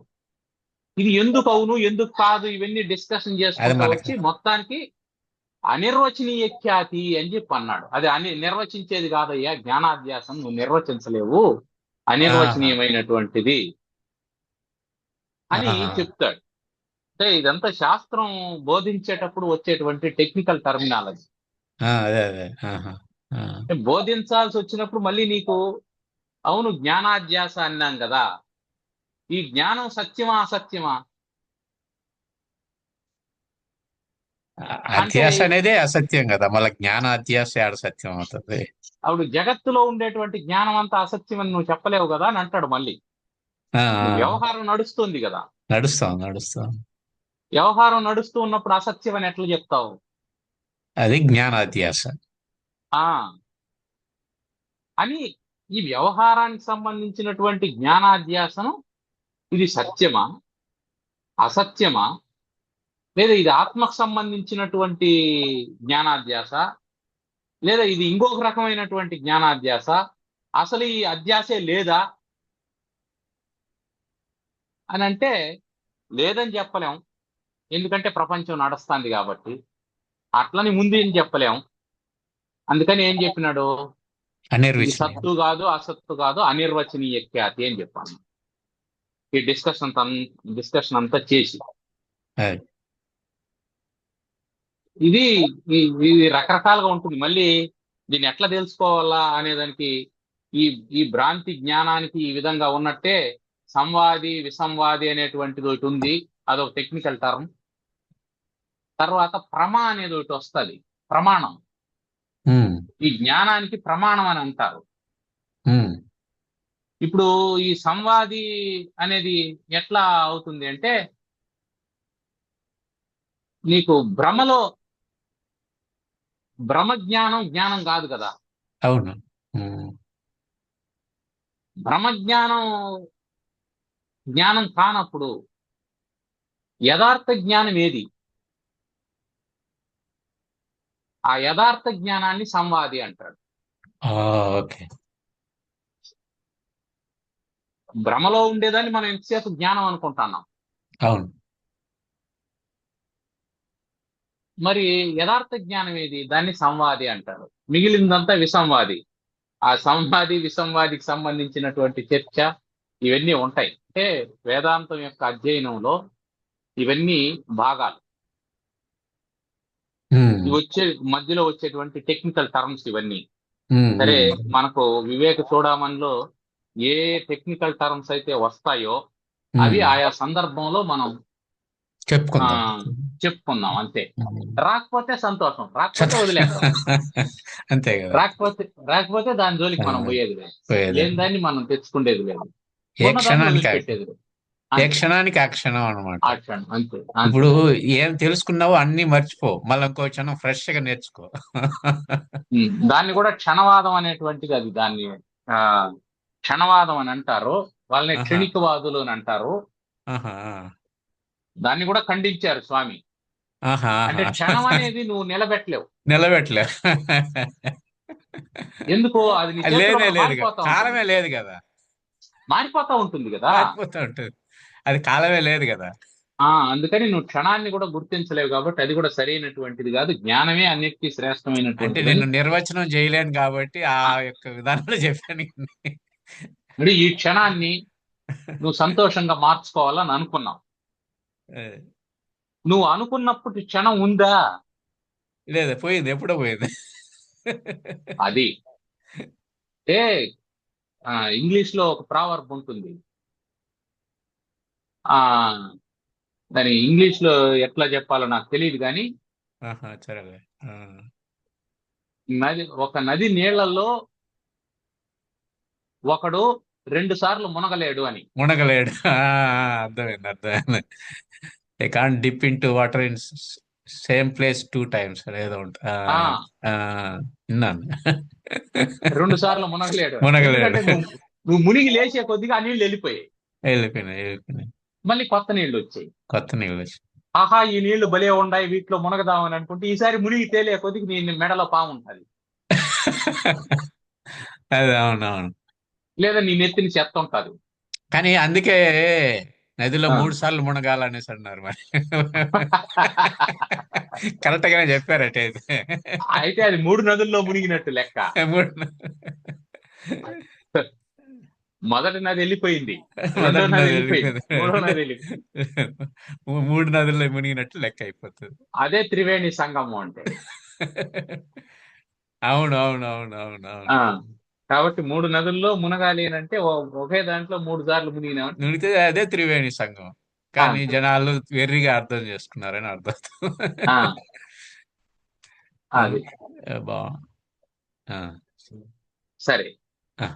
ఇది ఎందుకు అవును ఎందుకు కాదు ఇవన్నీ డిస్కషన్ అది చేసుకుంటా మనకు. వచ్చి మొత్తానికి అనిర్వచనీయ ఖ్యాతి అని చెప్పి అన్నాడు. అది నిర్వచించేది కాదయ్యా, జ్ఞానాధ్యాసం నువ్వు నిర్వచించలేవు, ఆహా. అనిర్వచనీయమైనటువంటిది అని ఆహా. చెప్తాడు. అంటే ఇదంతా శాస్త్రం బోధించేటప్పుడు వచ్చేటువంటి టెక్నికల్ టర్మినాలజీ. అదే అదే. ఆహా. ఆ. అంటే బోధించాల్సి వచ్చినప్పుడు మళ్ళీ నీకు అవును జ్ఞానాధ్యాస అన్నాం కదా, ఈ జ్ఞానం సత్యమా అసత్యమా అంటే అధ్యాస అనేదే అసత్యం కదా, మళ్ళీ జ్ఞాన అధ్యాస ఆడ సత్యం అవుతుంది. అప్పుడు జగత్తులో ఉండేటువంటి జ్ఞానం అంతా అసత్యం అని నువ్వు చెప్పలేవు కదా అని అంటాడు మళ్ళీ. ఆ, నువ్వు ఆ. వ్యవహారం నడుస్తుంది కదా, నడుస్తాం నడుస్తాం. వ్యవహారం నడుస్తూ ఉన్నప్పుడు అసత్యం అని ఎట్లా చెప్తావు? అది జ్ఞాన అధ్యాస. ఆ అని ఈ వ్యవహారానికి సంబంధించినటువంటి జ్ఞానాధ్యాసను ఇది సత్యమా అసత్యమా, లేదా ఇది ఆత్మకు సంబంధించినటువంటి జ్ఞానాధ్యాస, లేదా ఇది ఇంకొక రకమైనటువంటి జ్ఞానాధ్యాస, అసలు ఈ అధ్యాసే లేదా అని అంటే లేదని చెప్పలేం, ఎందుకంటే ప్రపంచం నడుస్తుంది కాబట్టి. అట్లని ముందు ఏం చెప్పలేం. అందుకని ఏం చెప్పినాడు, ఇది అనిర్వచనీయం. సత్తు కాదు అసత్తు కాదు అనిర్వచనీయ ఖ్యాతి అని చెప్పాను. ఈ డిస్కషన్ అంతా చేసి అది. ఇది ఇది రకరకాలుగా ఉంటుంది. మళ్ళీ దీన్ని ఎట్లా తెలుసుకోవాలా అనేదానికి ఈ ఈ భ్రాంతి జ్ఞానానికి ఈ విధంగా ఉన్నట్టే సంవాది విసంవాది అనేటువంటిది ఒకటి ఉంది, అదొక టెక్నికల్ టర్మ్. తర్వాత ప్రమా అనేది ఒకటి వస్తుంది, ప్రమాణం. ఉమ్, ఈ జ్ఞానానికి ప్రమాణం అని అంటారు. ఉమ్, ఇప్పుడు ఈ సంవాది అనేది ఎట్లా అవుతుంది అంటే నీకు భ్రమ జ్ఞానం జ్ఞానం కాదు కదా. అవును. ఉమ్, భ్రమ జ్ఞానం జ్ఞానం కానప్పుడు యథార్థ జ్ఞానం ఏది? ఆ యథార్థ జ్ఞానాన్ని సంవాది అంటాడు. ఆ, ఓకే. భ్రమలో ఉండేదాన్ని మనం ఎంతసేపు జ్ఞానం అనుకుంటున్నాం, అవును. మరి యథార్థ జ్ఞానం ఏది? దాన్ని సంవాది అంటారు. మిగిలిందంతా విసంవాది. ఆ సంవాది విసంవాదికి సంబంధించినటువంటి చర్చ ఇవన్నీ ఉంటాయి. అంటే వేదాంతం యొక్క అధ్యయనంలో ఇవన్నీ భాగాలు. ఉమ్, ఇవి మధ్యలో వచ్చేటువంటి టెక్నికల్ టర్మ్స్ ఇవన్నీ. ఉమ్, సరే, ఉమ్. మనకు వివేక చూడమనిలో ఏ టెక్నికల్ టర్మ్స్ అయితే వస్తాయో అవి ఉమ్. ఆయా సందర్భంలో మనం ఆ చెప్పుకుందాం. చెప్పుకుందాం అంతే. ఉమ్. రాకపోతే సంతోషం, రాకపోతే చదువు. వదిలేద్దాం. అంతే కదా. రాకపోతే రాకపోతే దాని జోలికి ఆ, మనం పోయేది లేదు, పోయేదే. లేని దాన్ని మనం తెచ్చుకునేది లేదు, ఏ ఉన్నదాన్ని క్షణానికి వదిలిపెట్టేది లేదు. ఏ అంతే. క్షణానికి ఆ క్షణం అనమాట. ఆ క్షణం అంతే అంతే. ఇప్పుడు ఏం తెలుసుకున్నావో అన్ని మర్చిపో, మళ్ళీ ఇంకో క్షణం ఫ్రెష్ గా నేర్చుకో. దాన్ని కూడా క్షణవాదం అనేటువంటిది, అది దాన్ని ఆ క్షణవాదం అని అంటారు, వాళ్ళని ఆహా. క్షణికవాదులు అని అంటారు. ఆహా. దాన్ని కూడా ఖండించారు స్వామి. ఆహా. అంటే ఆహా. క్షణం అనేది నువ్వు నిలబెట్టలేవు. నిలబెట్టలే. ఎందుకో అది నీ చేతిలో లేనే లేదు కదా, మారిపోతా ఉంటుంది. కాలమే లేదు కదా. మారిపోతా ఉంటుంది కదా. మారిపోతూ ఉంటుంది. అది కాలమే లేదు కదా. అందుకని నువ్వు క్షణాన్ని కూడా గుర్తించలేవు కాబట్టి అది కూడా సరైనటువంటిది కాదు. జ్ఞానమే అన్నిటికీ అంటే శ్రేష్టమైనటువంటిదని. నేను నిర్వచనం చేయలేను కాబట్టి ఆ ఆ, యొక్క విధానంలో చెప్పాను. మరి ఈ క్షణాన్ని నువ్వు సంతోషంగా మార్చుకోవాలని అనుకున్నావు. ఆ, నువ్వు అనుకున్నప్పుడు క్షణం ఉందా? లేదా పోయింది, ఎప్పుడో పోయింది. అది ఏ ఇంగ్లీష్ లో ఒక ప్రావర్బ్ ఉంటుంది. ఆ దాని ఇంగ్లీష్ లో ఎట్లా చెప్పాలో నాకు తెలియదు కానీ, ఆహా, సరేలే. ఆ, ఒక నది నీళ్లలో ఒకడు 2 సార్లు మునగలేడు అని. మునగలేడు. అర్థమైంది, అర్థమైంది. They can't dip in to water in same place 2 times ఏదో ఉంటుంది. ఆ విన్నాను. 2 సార్లు మునగలేడు అని. మునగలేడు. ఎందుకంటే నువ్వు మునిగి లేచే కొద్దిగా ఆ నీళ్లు వెళ్ళిపోయాయి. వెళ్ళిపోయినాయి, వెళ్ళిపోయినాయి. మళ్ళీ కొత్త నీళ్లు వచ్చాయి. కొత్త నీళ్ళు. ఆహా, ఈ నీళ్లు భలే ఉన్నాయి, వీటిలో మునగదామని అనుకుంటే ఈసారి మునిగి తేలే కొద్దికి నీ మెడలో పాము ఉంటది, అదే, అవునవును. లేదా నీ నెత్తిని చెత్త ఉంటది. కానీ అందుకే నదిలో ఆ. 3 సార్లు మునగాలనేసి అన్నారు మరి. కరెక్ట్ గానే చెప్పారట అయితే. అయితే అది 3 నదుల్లో మునిగినట్టు లెక్క. మూడు మొదటి నది వెళ్ళిపోయింది, రెండో మొదటి నది నది వెళ్ళిపోయింది, వెళ్ళిపోయింది. మూడో నది వెళ్ళిపోయింది. 3 నదుల్లో మునిగినట్టు లెక్క అయిపోతుంది. అదే త్రివేణి సంగమం అంటే. అవును, అవును, అవును, అవును, అవును. ఆ కాబట్టి 3 నదుల్లో మునగాలి అని అంటే ఒకే దాంట్లో 3 సార్లు మునిగినామని. మునిగితే అదే త్రివేణి సంగమం. ఆ, కానీ జనాలు వెర్రిగా అర్థం చేసుకున్నారని అర్థం. ఆ, ఉమ్, అది బా ఆ, సరే. ఆ.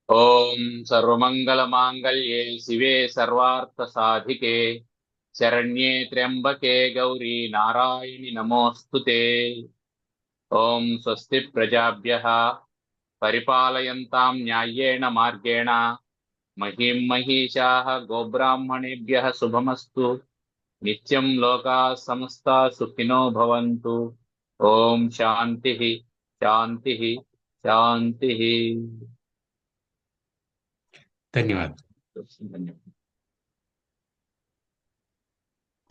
ఓం సర్వమంగళమాంగళ్యే శివే సర్వార్థ సాధికే శరణ్యే త్ర్యంబకే గౌరీ నారాయణి నమోస్తుతే. ఓం స్వస్తి ప్రజాభ్యః పరిపాలయంతాం న్యాయేణ మార్గేణ మహిం మహిషాః గోబ్రాహ్మణేభ్యः శుభమస్తు. నిత్యం లోకాः సమస్తాः సుఖినో భవంతు. ఓం శాంతి శాంతి శాంతి. ధన్యవాదాలు. ధన్యవాదాలు.